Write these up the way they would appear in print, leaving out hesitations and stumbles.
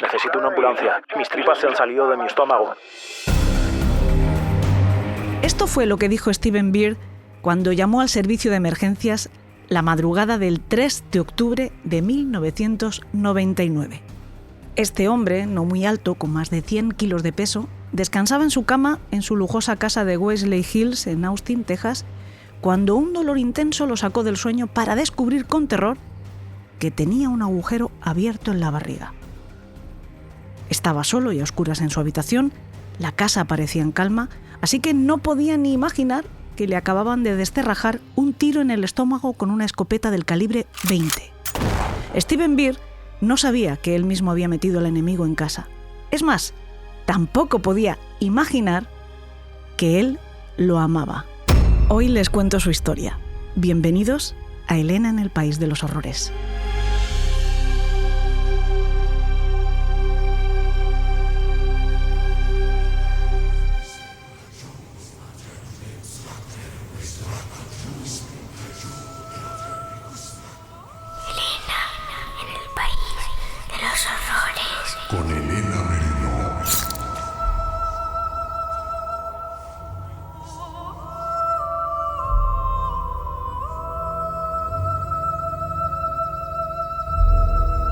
Necesito una ambulancia. Mis tripas se han salido de mi estómago. Esto fue lo que dijo Steven Beard cuando llamó al servicio de emergencias la madrugada del 3 de octubre de 1999. Este hombre, no muy alto, con más de 100 kilos de peso, descansaba en su cama en su lujosa casa de Wesley Hills, en Austin, Texas, cuando un dolor intenso lo sacó del sueño para descubrir con terror que tenía un agujero abierto en la barriga. Estaba solo y a oscuras en su habitación, la casa parecía en calma, así que no podía ni imaginar que le acababan de descerrajar un tiro en el estómago con una escopeta del calibre 20. Steven Beard no sabía que él mismo había metido al enemigo en casa. Es más, tampoco podía imaginar que él lo amaba. Hoy les cuento su historia. Bienvenidos a Elena en el País de los Horrores. Con Elena Merino.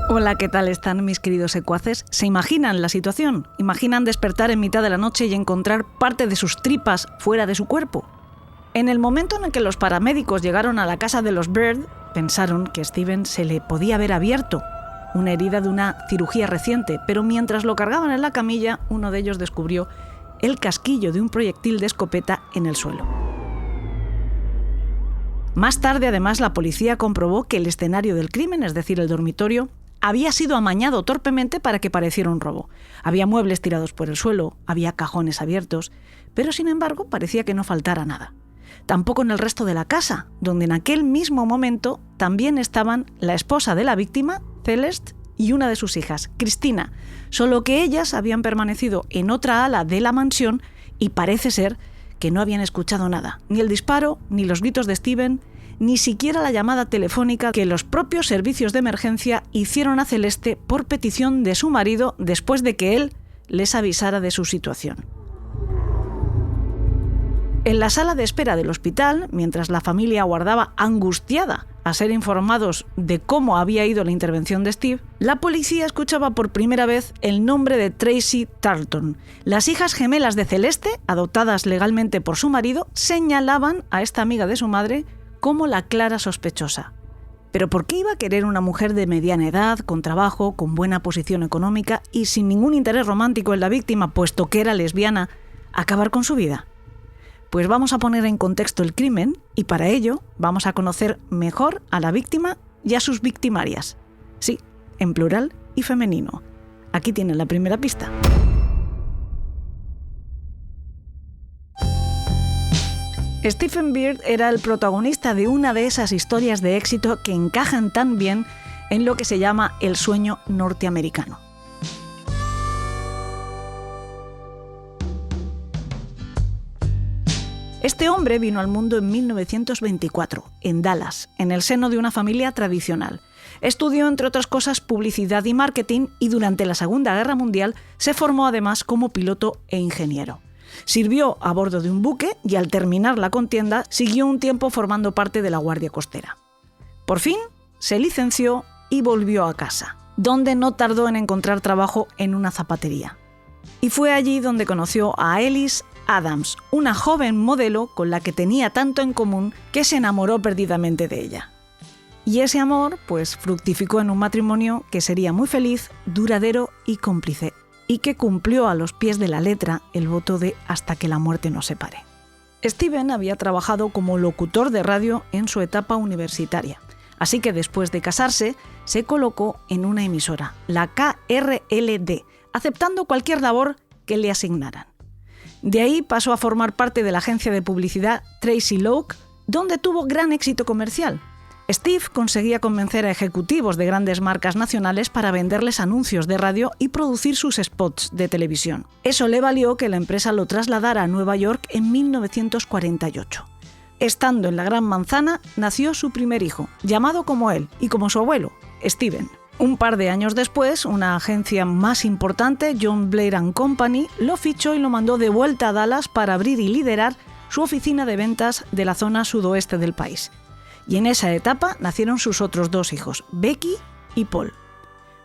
Hola, ¿qué tal están mis queridos secuaces? ¿Se imaginan la situación? ¿Imaginan despertar en mitad de la noche y encontrar parte de sus tripas fuera de su cuerpo? En el momento en el que los paramédicos llegaron a la casa de los Beard, pensaron que Steven se le podía haber abierto una herida de una cirugía reciente, pero mientras lo cargaban en la camilla, uno de ellos descubrió el casquillo de un proyectil de escopeta en el suelo. Más tarde, además, la policía comprobó que el escenario del crimen, es decir, el dormitorio, había sido amañado torpemente para que pareciera un robo. Había muebles tirados por el suelo, había cajones abiertos, pero sin embargo parecía que no faltara nada. Tampoco en el resto de la casa, donde en aquel mismo momento también estaban la esposa de la víctima, Celeste, y una de sus hijas, Cristina, solo que ellas habían permanecido en otra ala de la mansión y parece ser que no habían escuchado nada, ni el disparo, ni los gritos de Steven, ni siquiera la llamada telefónica que los propios servicios de emergencia hicieron a Celeste por petición de su marido después de que él les avisara de su situación. En la sala de espera del hospital, mientras la familia aguardaba angustiada a ser informados de cómo había ido la intervención de Steve, la policía escuchaba por primera vez el nombre de Tracy Tarleton. Las hijas gemelas de Celeste, adoptadas legalmente por su marido, señalaban a esta amiga de su madre como la clara sospechosa. ¿Pero por qué iba a querer una mujer de mediana edad, con trabajo, con buena posición económica y sin ningún interés romántico en la víctima, puesto que era lesbiana, acabar con su vida? Pues vamos a poner en contexto el crimen y para ello vamos a conocer mejor a la víctima y a sus victimarias. Sí, en plural y femenino. Aquí tienen la primera pista. Stephen Beard era el protagonista de una de esas historias de éxito que encajan tan bien en lo que se llama el sueño norteamericano. Este hombre vino al mundo en 1924, en Dallas, en el seno de una familia tradicional. Estudió, entre otras cosas, publicidad y marketing y durante la Segunda Guerra Mundial se formó además como piloto e ingeniero. Sirvió a bordo de un buque y al terminar la contienda siguió un tiempo formando parte de la Guardia Costera. Por fin se licenció y volvió a casa, donde no tardó en encontrar trabajo en una zapatería. Y fue allí donde conoció a Ellis Adams, una joven modelo con la que tenía tanto en común que se enamoró perdidamente de ella. Y ese amor, pues, fructificó en un matrimonio que sería muy feliz, duradero y cómplice, y que cumplió a los pies de la letra el voto de hasta que la muerte nos separe. Steven había trabajado como locutor de radio en su etapa universitaria, así que después de casarse, se colocó en una emisora, la KRLD, aceptando cualquier labor que le asignaran. De ahí pasó a formar parte de la agencia de publicidad Tracy Locke, donde tuvo gran éxito comercial. Steve conseguía convencer a ejecutivos de grandes marcas nacionales para venderles anuncios de radio y producir sus spots de televisión. Eso le valió que la empresa lo trasladara a Nueva York en 1948. Estando en la Gran Manzana, nació su primer hijo, llamado como él y como su abuelo, Steven. Un par de años después, una agencia más importante, John Blair & Company, lo fichó y lo mandó de vuelta a Dallas para abrir y liderar su oficina de ventas de la zona sudoeste del país. Y en esa etapa nacieron sus otros 2 hijos, Becky y Paul.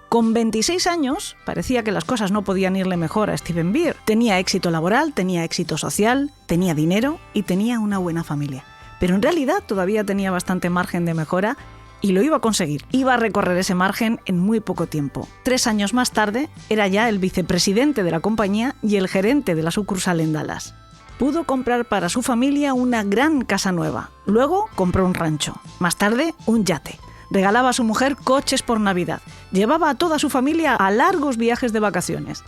Con 26 años, parecía que las cosas no podían irle mejor a Stephen Beard. Tenía éxito laboral, tenía éxito social, tenía dinero y tenía una buena familia. Pero en realidad todavía tenía bastante margen de mejora y lo iba a conseguir. Iba a recorrer ese margen en muy poco tiempo. 3 años más tarde, era ya el vicepresidente de la compañía y el gerente de la sucursal en Dallas. Pudo comprar para su familia una gran casa nueva. Luego compró un rancho. Más tarde, un yate. Regalaba a su mujer coches por Navidad. Llevaba a toda su familia a largos viajes de vacaciones.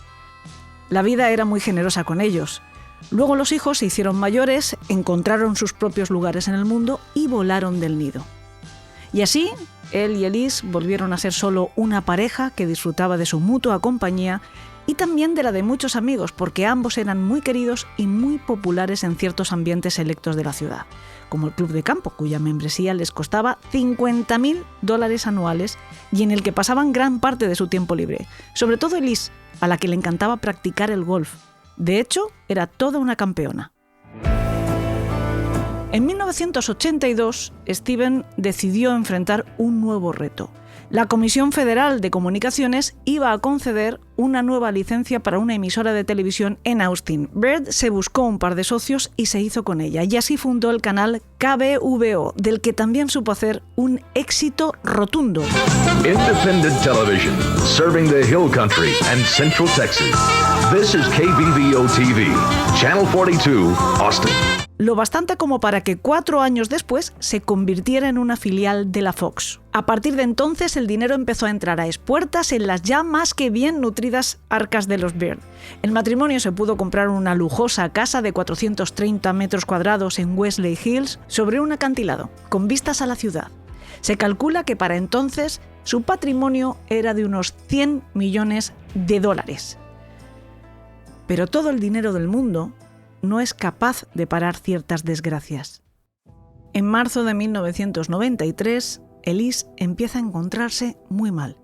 La vida era muy generosa con ellos. Luego los hijos se hicieron mayores, encontraron sus propios lugares en el mundo y volaron del nido. Y así, él y Elise volvieron a ser solo una pareja que disfrutaba de su mutua compañía y también de la de muchos amigos, porque ambos eran muy queridos y muy populares en ciertos ambientes selectos de la ciudad, como el club de campo, cuya membresía les costaba $50,000 anuales y en el que pasaban gran parte de su tiempo libre. Sobre todo Elise, a la que le encantaba practicar el golf. De hecho, era toda una campeona. En 1982, Stephen decidió enfrentar un nuevo reto. La Comisión Federal de Comunicaciones iba a conceder una nueva licencia para una emisora de televisión en Austin. Beard se buscó un par de socios y se hizo con ella, y así fundó el canal KBVO, del que también supo hacer un éxito rotundo. Independent television, serving the Hill Country and Central Texas. This is KBVO TV, Channel 42, Austin. Lo bastante como para que 4 años después se convirtiera en una filial de la Fox. A partir de entonces el dinero empezó a entrar a espuertas en las ya más que bien nutridas arcas de los Beard. El matrimonio se pudo comprar una lujosa casa de 430 metros cuadrados en Wesley Hills sobre un acantilado, con vistas a la ciudad. Se calcula que para entonces su patrimonio era de unos $100 millones. Pero todo el dinero del mundo no es capaz de parar ciertas desgracias. En marzo de 1993, Elise empieza a encontrarse muy mal.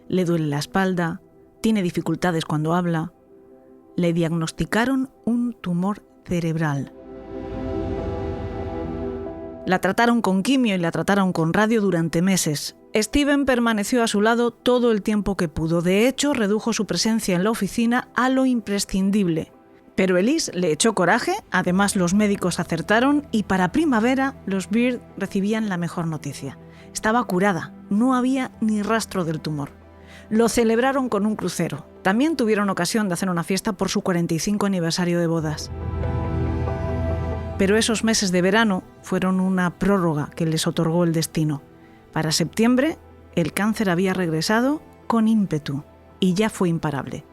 Le duele la espalda, tiene dificultades cuando habla. Le diagnosticaron un tumor cerebral. La trataron con quimio y la trataron con radio durante meses. Stephen permaneció a su lado todo el tiempo que pudo. De hecho, redujo su presencia en la oficina a lo imprescindible. Pero Elise le echó coraje, además los médicos acertaron y para primavera los Beard recibían la mejor noticia. Estaba curada, no había ni rastro del tumor. Lo celebraron con un crucero. También tuvieron ocasión de hacer una fiesta por su 45 aniversario de bodas. Pero esos meses de verano fueron una prórroga que les otorgó el destino. Para septiembre, el cáncer había regresado con ímpetu y ya fue imparable.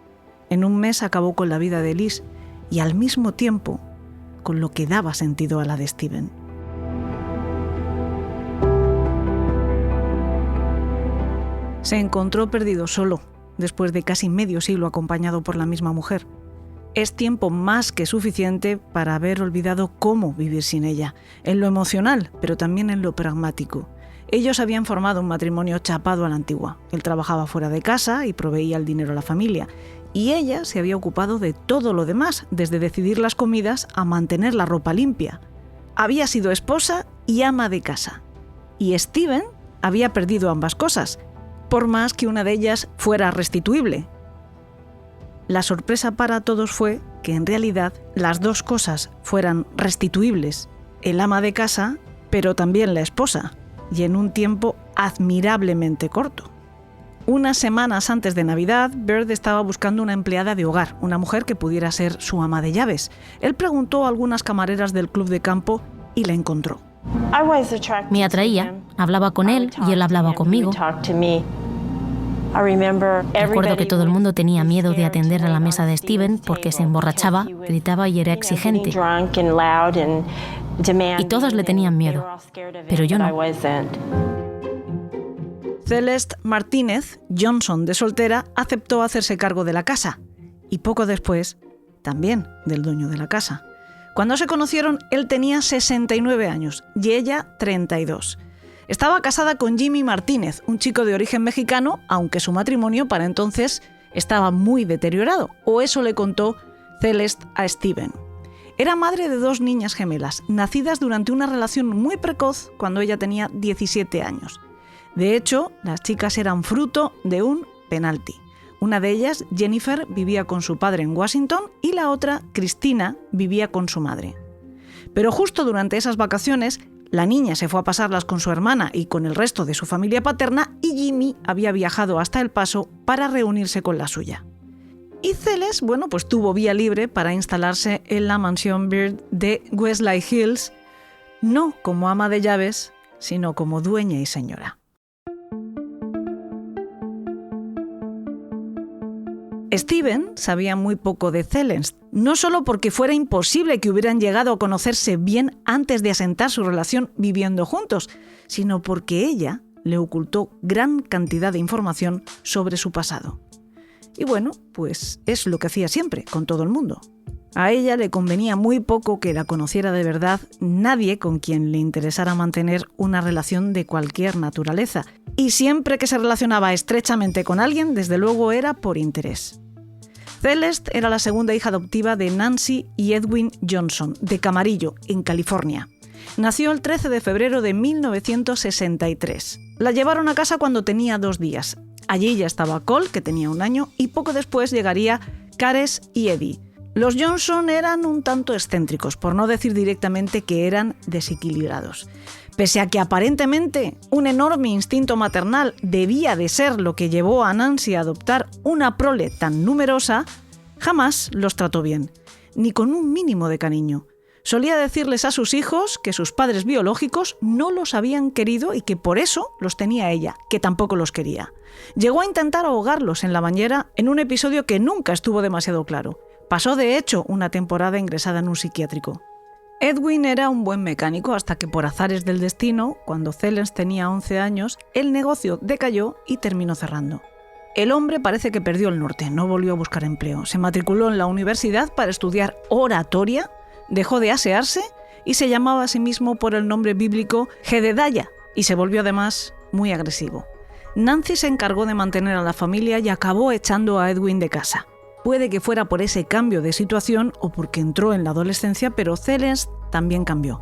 En un mes acabó con la vida de Elise y al mismo tiempo con lo que daba sentido a la de Stephen. Se encontró perdido solo, después de casi medio siglo acompañado por la misma mujer. Es tiempo más que suficiente para haber olvidado cómo vivir sin ella, en lo emocional, pero también en lo pragmático. Ellos habían formado un matrimonio chapado a la antigua. Él trabajaba fuera de casa y proveía el dinero a la familia. Y ella se había ocupado de todo lo demás, desde decidir las comidas a mantener la ropa limpia. Había sido esposa y ama de casa. Y Stephen había perdido ambas cosas, por más que una de ellas fuera restituible. La sorpresa para todos fue que en realidad las dos cosas fueran restituibles. El ama de casa, pero también la esposa, y en un tiempo admirablemente corto. Unas semanas antes de Navidad, Beard estaba buscando una empleada de hogar, una mujer que pudiera ser su ama de llaves. Él preguntó a algunas camareras del club de campo y la encontró. Me atraía, hablaba con él y él hablaba conmigo. Recuerdo que todo el mundo tenía miedo de atender a la mesa de Stephen porque se emborrachaba, gritaba y era exigente. Y todos le tenían miedo, pero yo no. Celeste Martínez Johnson, de soltera, aceptó hacerse cargo de la casa y poco después también del dueño de la casa. Cuando se conocieron, él tenía 69 años y ella 32. Estaba casada con Jimmy Martínez, un chico de origen mexicano, aunque su matrimonio para entonces estaba muy deteriorado, o eso le contó Celeste a Steven. Era madre de 2 niñas gemelas, nacidas durante una relación muy precoz cuando ella tenía 17 años. De hecho, las chicas eran fruto de un penalti. Una de ellas, Jennifer, vivía con su padre en Washington y la otra, Cristina, vivía con su madre. Pero justo durante esas vacaciones, la niña se fue a pasarlas con su hermana y con el resto de su familia paterna y Jimmy había viajado hasta El Paso para reunirse con la suya. Y Celeste, pues tuvo vía libre para instalarse en la mansión Bird de Westlake Hills, no como ama de llaves, sino como dueña y señora. Steven sabía muy poco de Celeste, no solo porque fuera imposible que hubieran llegado a conocerse bien antes de asentar su relación viviendo juntos, sino porque ella le ocultó gran cantidad de información sobre su pasado. Y pues es lo que hacía siempre, con todo el mundo. A ella le convenía muy poco que la conociera de verdad nadie con quien le interesara mantener una relación de cualquier naturaleza, y siempre que se relacionaba estrechamente con alguien, desde luego era por interés. Celeste era la segunda hija adoptiva de Nancy y Edwin Johnson, de Camarillo, en California. Nació el 13 de febrero de 1963. La llevaron a casa cuando tenía 2 días. Allí ya estaba Cole, que tenía 1 año, y poco después llegaría Cares y Eddie. Los Johnson eran un tanto excéntricos, por no decir directamente que eran desequilibrados. Pese a que aparentemente un enorme instinto maternal debía de ser lo que llevó a Nancy a adoptar una prole tan numerosa, jamás los trató bien, ni con un mínimo de cariño. Solía decirles a sus hijos que sus padres biológicos no los habían querido y que por eso los tenía ella, que tampoco los quería. Llegó a intentar ahogarlos en la bañera en un episodio que nunca estuvo demasiado claro. Pasó de hecho una temporada ingresada en un psiquiátrico. Edwin era un buen mecánico hasta que por azares del destino, cuando Celeste tenía 11 años, el negocio decayó y terminó cerrando. El hombre parece que perdió el norte, no volvió a buscar empleo. Se matriculó en la universidad para estudiar oratoria, dejó de asearse y se llamaba a sí mismo por el nombre bíblico Jedediah y se volvió además muy agresivo. Nancy se encargó de mantener a la familia y acabó echando a Edwin de casa. Puede que fuera por ese cambio de situación o porque entró en la adolescencia, pero Celeste también cambió.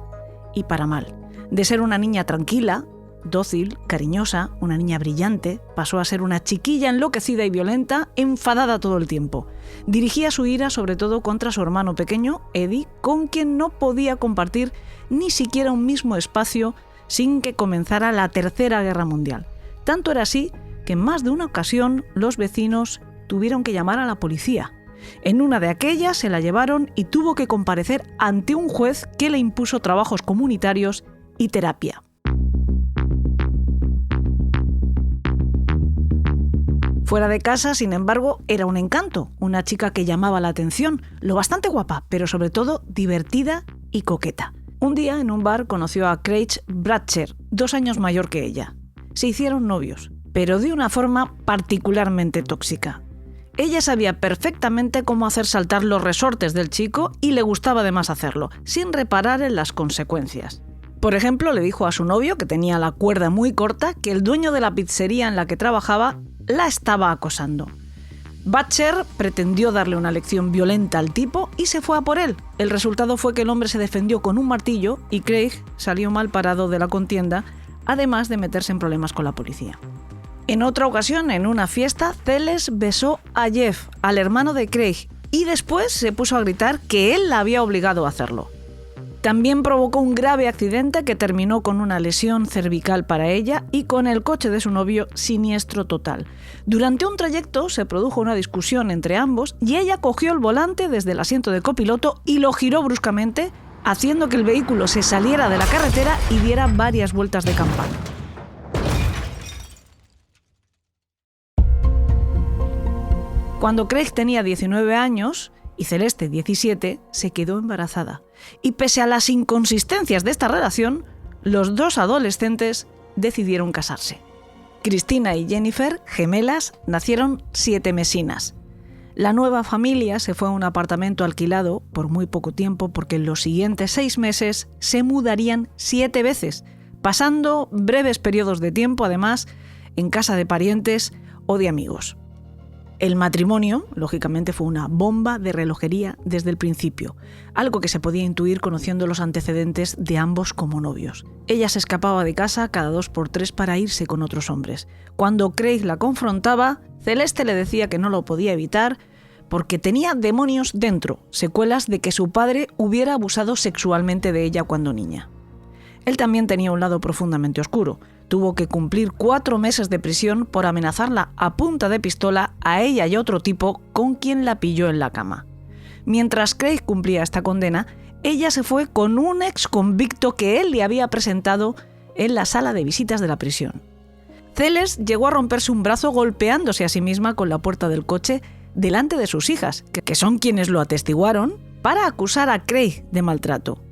Y para mal. De ser una niña tranquila, dócil, cariñosa, una niña brillante, pasó a ser una chiquilla enloquecida y violenta, enfadada todo el tiempo. Dirigía su ira sobre todo contra su hermano pequeño, Eddie, con quien no podía compartir ni siquiera un mismo espacio sin que comenzara la Tercera Guerra Mundial. Tanto era así que en más de una ocasión los vecinos tuvieron que llamar a la policía. En una de aquellas se la llevaron y tuvo que comparecer ante un juez que le impuso trabajos comunitarios y terapia. Fuera de casa, sin embargo, era un encanto, una chica que llamaba la atención, lo bastante guapa, pero sobre todo divertida y coqueta. Un día en un bar conoció a Craig Bratcher, 2 años mayor que ella. Se hicieron novios, pero de una forma particularmente tóxica. Ella sabía perfectamente cómo hacer saltar los resortes del chico y le gustaba además hacerlo, sin reparar en las consecuencias. Por ejemplo, le dijo a su novio, que tenía la cuerda muy corta, que el dueño de la pizzería en la que trabajaba la estaba acosando. Butcher pretendió darle una lección violenta al tipo y se fue a por él. El resultado fue que el hombre se defendió con un martillo y Craig salió mal parado de la contienda, además de meterse en problemas con la policía. En otra ocasión, en una fiesta, Celeste besó a Jeff, al hermano de Craig, y después se puso a gritar que él la había obligado a hacerlo. También provocó un grave accidente que terminó con una lesión cervical para ella y con el coche de su novio siniestro total. Durante un trayecto se produjo una discusión entre ambos y ella cogió el volante desde el asiento de copiloto y lo giró bruscamente, haciendo que el vehículo se saliera de la carretera y diera varias vueltas de campana. Cuando Craig tenía 19 años y Celeste 17, se quedó embarazada. Y pese a las inconsistencias de esta relación, los 2 adolescentes decidieron casarse. Cristina y Jennifer, gemelas, nacieron 7 mesinas. La nueva familia se fue a un apartamento alquilado por muy poco tiempo porque en los siguientes 6 meses se mudarían 7 veces pasando breves periodos de tiempo, además, en casa de parientes o de amigos. El matrimonio, lógicamente, fue una bomba de relojería desde el principio, algo que se podía intuir conociendo los antecedentes de ambos como novios. Ella se escapaba de casa cada 2 por 3 para irse con otros hombres. Cuando Craig la confrontaba, Celeste le decía que no lo podía evitar porque tenía demonios dentro, secuelas de que su padre hubiera abusado sexualmente de ella cuando niña. Él también tenía un lado profundamente oscuro. Tuvo que cumplir 4 meses de prisión por amenazarla a punta de pistola a ella y a otro tipo con quien la pilló en la cama. Mientras Craig cumplía esta condena, ella se fue con un ex convicto que él le había presentado en la sala de visitas de la prisión. Celeste llegó a romperse un brazo golpeándose a sí misma con la puerta del coche delante de sus hijas, que son quienes lo atestiguaron, para acusar a Craig de maltrato.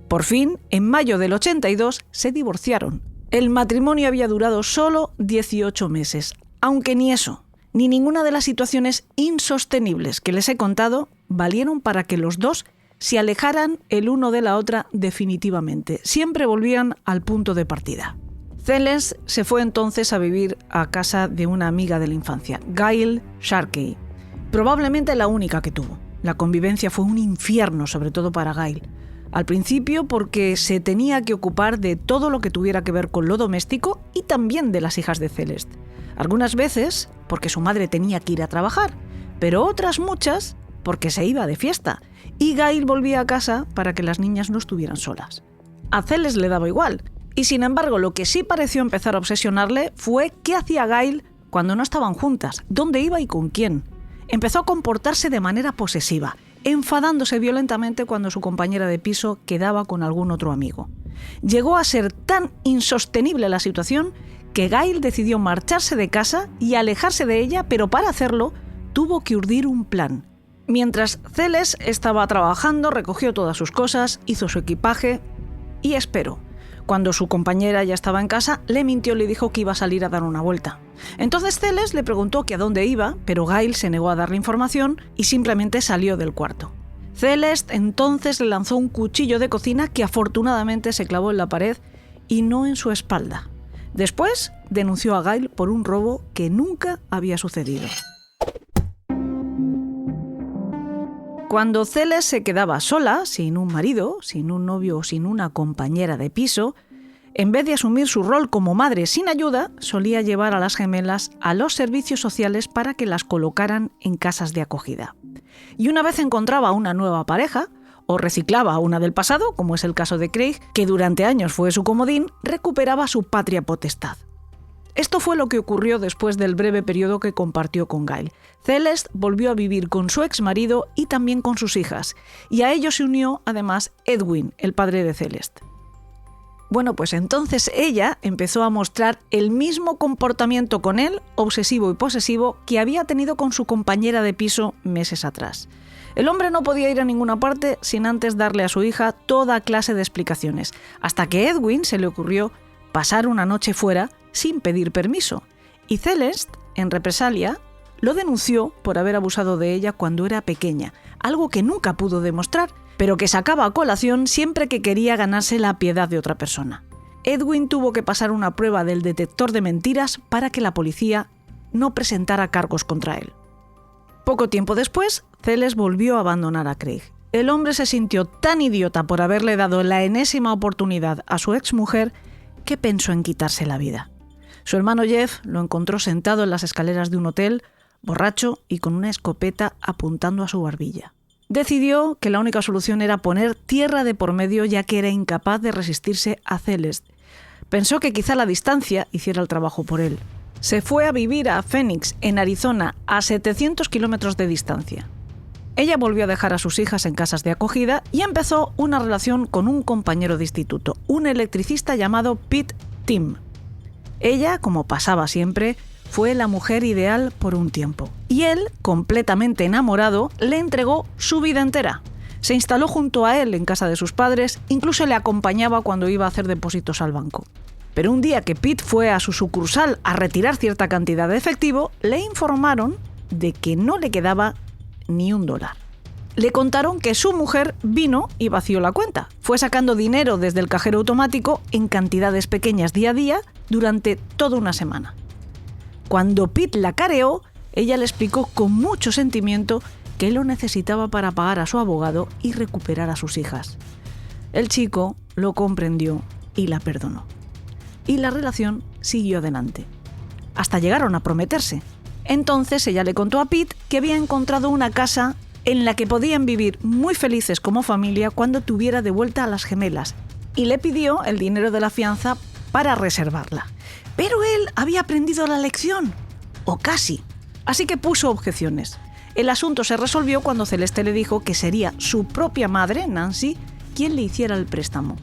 Por fin, en mayo del 82, se divorciaron. El matrimonio había durado solo 18 meses, aunque ni eso, ni ninguna de las situaciones insostenibles que les he contado valieron para que los dos se alejaran el uno de la otra definitivamente. Siempre volvían al punto de partida. Celeste se fue entonces a vivir a casa de una amiga de la infancia, Gail Sharkey, probablemente la única que tuvo. La convivencia fue un infierno, sobre todo para Gail. Al principio porque se tenía que ocupar de todo lo que tuviera que ver con lo doméstico y también de las hijas de Celeste. Algunas veces porque su madre tenía que ir a trabajar, pero otras muchas porque se iba de fiesta y Gail volvía a casa para que las niñas no estuvieran solas. A Celeste le daba igual y sin embargo lo que sí pareció empezar a obsesionarle fue qué hacía Gail cuando no estaban juntas, dónde iba y con quién. Empezó a comportarse de manera posesiva, enfadándose violentamente cuando su compañera de piso quedaba con algún otro amigo. Llegó a ser tan insostenible la situación que Gail decidió marcharse de casa y alejarse de ella, pero para hacerlo tuvo que urdir un plan. Mientras Celeste estaba trabajando, recogió todas sus cosas, hizo su equipaje y esperó. Cuando su compañera ya estaba en casa, le mintió y le dijo que iba a salir a dar una vuelta. Entonces Celeste le preguntó que a dónde iba, pero Gail se negó a darle información y simplemente salió del cuarto. Celeste entonces le lanzó un cuchillo de cocina que afortunadamente se clavó en la pared y no en su espalda. Después denunció a Gail por un robo que nunca había sucedido. Cuando Celeste se quedaba sola, sin un marido, sin un novio o sin una compañera de piso, en vez de asumir su rol como madre sin ayuda, solía llevar a las gemelas a los servicios sociales para que las colocaran en casas de acogida. Y una vez encontraba una nueva pareja, o reciclaba a una del pasado, como es el caso de Craig, que durante años fue su comodín, recuperaba su patria potestad. Esto fue lo que ocurrió después del breve periodo que compartió con Gail. Celeste volvió a vivir con su exmarido y también con sus hijas, y a ellos se unió además Edwin, el padre de Celeste. Bueno, pues entonces ella empezó a mostrar el mismo comportamiento con él, obsesivo y posesivo, que había tenido con su compañera de piso meses atrás. El hombre no podía ir a ninguna parte sin antes darle a su hija toda clase de explicaciones, hasta que a Edwin se le ocurrió pasar una noche fuera sin pedir permiso, y Celeste, en represalia, lo denunció por haber abusado de ella cuando era pequeña, algo que nunca pudo demostrar, pero que sacaba a colación siempre que quería ganarse la piedad de otra persona. Edwin tuvo que pasar una prueba del detector de mentiras para que la policía no presentara cargos contra él. Poco tiempo después, Celeste volvió a abandonar a Craig. El hombre se sintió tan idiota por haberle dado la enésima oportunidad a su exmujer que pensó en quitarse la vida. Su hermano Jeff lo encontró sentado en las escaleras de un hotel, borracho y con una escopeta apuntando a su barbilla. Decidió que la única solución era poner tierra de por medio, ya que era incapaz de resistirse a Celeste. Pensó que quizá la distancia hiciera el trabajo por él. Se fue a vivir a Phoenix, en Arizona, a 700 kilómetros de distancia. Ella volvió a dejar a sus hijas en casas de acogida y empezó una relación con un compañero de instituto, un electricista llamado Pete Tim. Ella, como pasaba siempre, fue la mujer ideal por un tiempo. Y él, completamente enamorado, le entregó su vida entera. Se instaló junto a él en casa de sus padres, incluso le acompañaba cuando iba a hacer depósitos al banco. Pero un día que Pete fue a su sucursal a retirar cierta cantidad de efectivo, le informaron de que no le quedaba ni $1. le contaron que su mujer vino y vació la cuenta. Fue sacando dinero desde el cajero automático en cantidades pequeñas día a día durante toda una semana. Cuando Pete la careó, ella le explicó con mucho sentimiento que lo necesitaba para pagar a su abogado y recuperar a sus hijas. El chico lo comprendió y la perdonó. Y la relación siguió adelante. Hasta llegaron a prometerse. Entonces ella le contó a Pete que había encontrado una casa en la que podían vivir muy felices como familia cuando tuviera de vuelta a las gemelas, y le pidió el dinero de la fianza para reservarla. Pero él había aprendido la lección, o casi, así que puso objeciones. El asunto se resolvió cuando Celeste le dijo que sería su propia madre, Nancy, quien le hiciera el préstamo.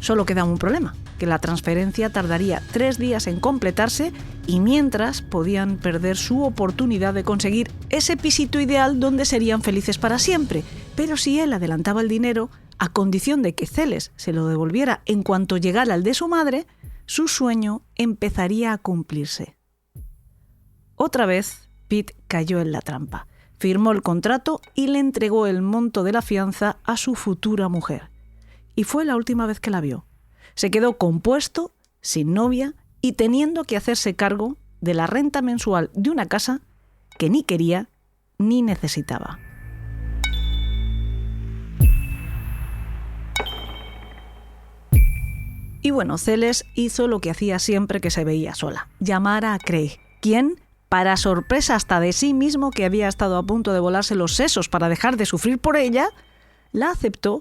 Solo quedaba un problema, que la transferencia tardaría 3 días en completarse y mientras podían perder su oportunidad de conseguir ese pisito ideal donde serían felices para siempre. Pero si él adelantaba el dinero, a condición de que Celeste se lo devolviera en cuanto llegara el de su madre, su sueño empezaría a cumplirse. Otra vez, Pete cayó en la trampa. Firmó el contrato y le entregó el monto de la fianza a su futura mujer. Y fue la última vez que la vio. Se quedó compuesto, sin novia y teniendo que hacerse cargo de la renta mensual de una casa que ni quería ni necesitaba. Y bueno, Celeste hizo lo que hacía siempre que se veía sola, llamar a Craig, quien, para sorpresa hasta de sí mismo, que había estado a punto de volarse los sesos para dejar de sufrir por ella, la aceptó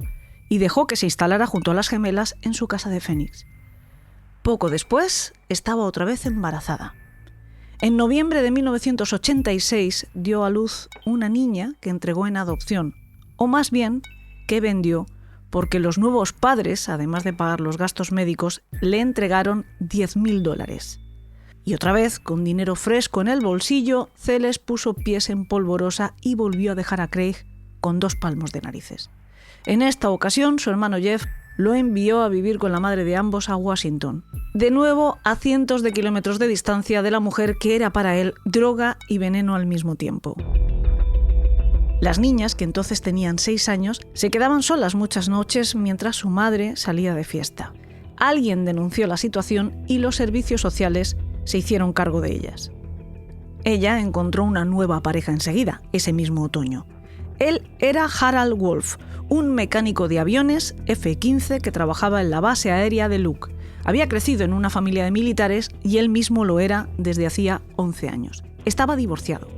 y dejó que se instalara junto a las gemelas en su casa de Phoenix. Poco después, estaba otra vez embarazada. En noviembre de 1986 dio a luz una niña que entregó en adopción, o más bien, que vendió, porque los nuevos padres, además de pagar los gastos médicos, le entregaron $10,000. Y otra vez, con dinero fresco en el bolsillo, Celeste puso pies en polvorosa y volvió a dejar a Craig con 2 palmos de narices. En esta ocasión, su hermano Jeff lo envió a vivir con la madre de ambos a Washington, de nuevo a cientos de kilómetros de distancia de la mujer que era para él droga y veneno al mismo tiempo. Las niñas, que entonces tenían 6 años, se quedaban solas muchas noches mientras su madre salía de fiesta. Alguien denunció la situación y los servicios sociales se hicieron cargo de ellas. Ella encontró una nueva pareja enseguida, ese mismo otoño. Él era Harold Wolf, un mecánico de aviones F-15 que trabajaba en la base aérea de Luke. Había crecido en una familia de militares y él mismo lo era desde hacía 11 años. Estaba divorciado.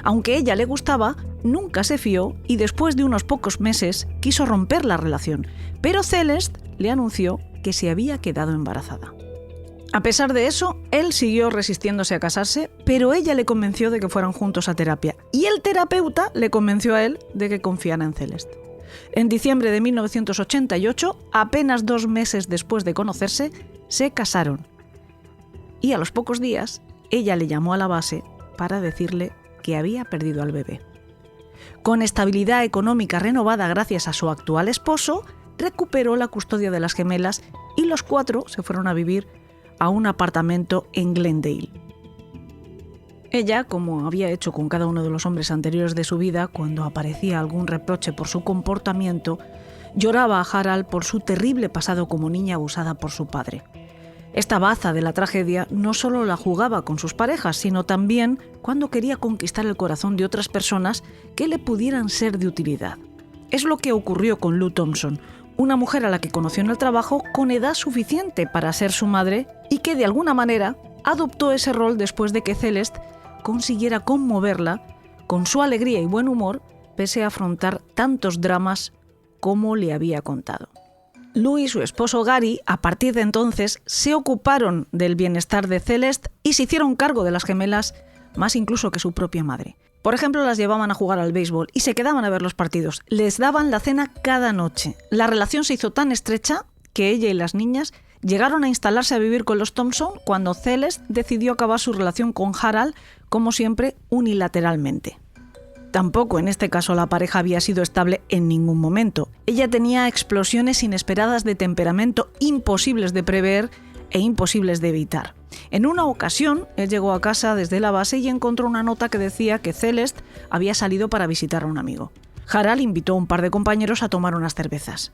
Aunque ella le gustaba, nunca se fió y después de unos pocos meses quiso romper la relación, pero Celeste le anunció que se había quedado embarazada. A pesar de eso, él siguió resistiéndose a casarse, pero ella le convenció de que fueran juntos a terapia y el terapeuta le convenció a él de que confiara en Celeste. En diciembre de 1988, apenas 2 meses después de conocerse, se casaron. Y a los pocos días, ella le llamó a la base para decirle que había perdido al bebé. Con estabilidad económica renovada gracias a su actual esposo, recuperó la custodia de las gemelas y los 4 se fueron a vivir a un apartamento en Glendale. Ella, como había hecho con cada uno de los hombres anteriores de su vida, cuando aparecía algún reproche por su comportamiento, lloraba a Harold por su terrible pasado como niña abusada por su padre. Esta baza de la tragedia no solo la jugaba con sus parejas, sino también cuando quería conquistar el corazón de otras personas que le pudieran ser de utilidad. Es lo que ocurrió con Lou Thompson, una mujer a la que conoció en el trabajo con edad suficiente para ser su madre y que de alguna manera adoptó ese rol después de que Celeste consiguiera conmoverla con su alegría y buen humor pese a afrontar tantos dramas como le había contado. Lou y su esposo Gary, a partir de entonces, se ocuparon del bienestar de Celeste y se hicieron cargo de las gemelas más incluso que su propia madre. Por ejemplo, las llevaban a jugar al béisbol y se quedaban a ver los partidos. Les daban la cena cada noche. La relación se hizo tan estrecha que ella y las niñas llegaron a instalarse a vivir con los Thompson cuando Celeste decidió acabar su relación con Harold, como siempre, unilateralmente. Tampoco en este caso la pareja había sido estable en ningún momento. Ella tenía explosiones inesperadas de temperamento imposibles de prever e imposibles de evitar. En una ocasión, él llegó a casa desde la base y encontró una nota que decía que Celeste había salido para visitar a un amigo. Harald invitó a un par de compañeros a tomar unas cervezas.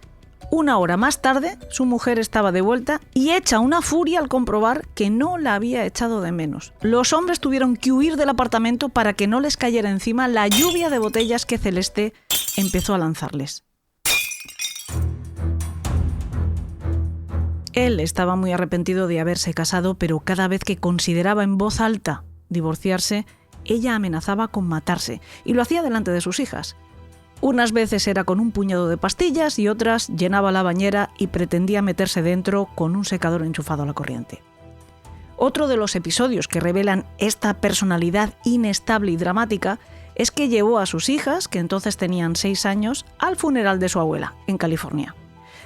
Una hora más tarde, su mujer estaba de vuelta y hecha una furia al comprobar que no la había echado de menos. Los hombres tuvieron que huir del apartamento para que no les cayera encima la lluvia de botellas que Celeste empezó a lanzarles. Él estaba muy arrepentido de haberse casado, pero cada vez que consideraba en voz alta divorciarse, ella amenazaba con matarse, y lo hacía delante de sus hijas. Unas veces era con un puñado de pastillas y otras llenaba la bañera y pretendía meterse dentro con un secador enchufado a la corriente. Otro de los episodios que revelan esta personalidad inestable y dramática es que llevó a sus hijas, que entonces tenían 6 años, al funeral de su abuela, en California.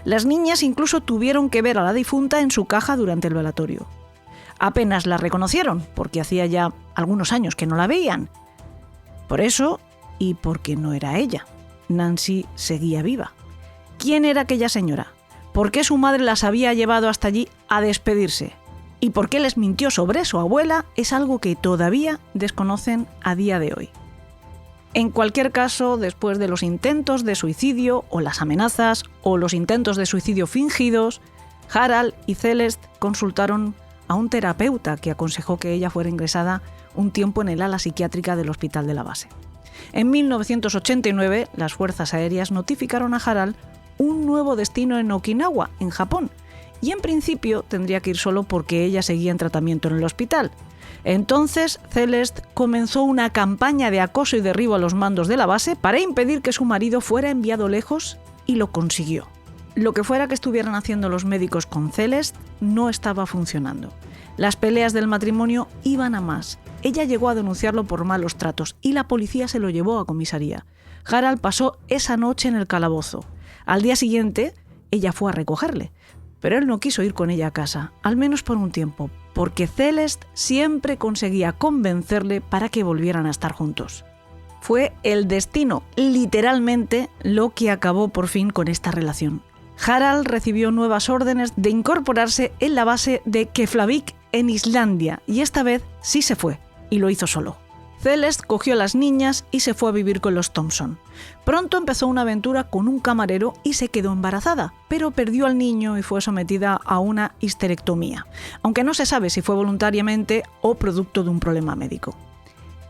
Las niñas incluso tuvieron que ver a la difunta en su caja durante el velatorio. Apenas la reconocieron, porque hacía ya algunos años que no la veían. Por eso, y porque no era ella, Nancy seguía viva. ¿Quién era aquella señora? ¿Por qué su madre las había llevado hasta allí a despedirse? ¿Y por qué les mintió sobre su abuela? Es algo que todavía desconocen a día de hoy. En cualquier caso, después de los intentos de suicidio o las amenazas o los intentos de suicidio fingidos, Harald y Celeste consultaron a un terapeuta que aconsejó que ella fuera ingresada un tiempo en el ala psiquiátrica del hospital de la base. En 1989, las fuerzas aéreas notificaron a Harald un nuevo destino en Okinawa, en Japón, y en principio tendría que ir solo porque ella seguía en tratamiento en el hospital. Entonces, Celeste comenzó una campaña de acoso y derribo a los mandos de la base para impedir que su marido fuera enviado lejos, y lo consiguió. Lo que fuera que estuvieran haciendo los médicos con Celeste no estaba funcionando. Las peleas del matrimonio iban a más. Ella llegó a denunciarlo por malos tratos y la policía se lo llevó a comisaría. Harald pasó esa noche en el calabozo. Al día siguiente, ella fue a recogerle, pero él no quiso ir con ella a casa, al menos por un tiempo, porque Celeste siempre conseguía convencerle para que volvieran a estar juntos. Fue el destino, literalmente, lo que acabó por fin con esta relación. Harald recibió nuevas órdenes de incorporarse en la base de Keflavik en Islandia, y esta vez sí se fue, y lo hizo solo. Celeste cogió a las niñas y se fue a vivir con los Thompson. Pronto empezó una aventura con un camarero y se quedó embarazada, pero perdió al niño y fue sometida a una histerectomía, aunque no se sabe si fue voluntariamente o producto de un problema médico.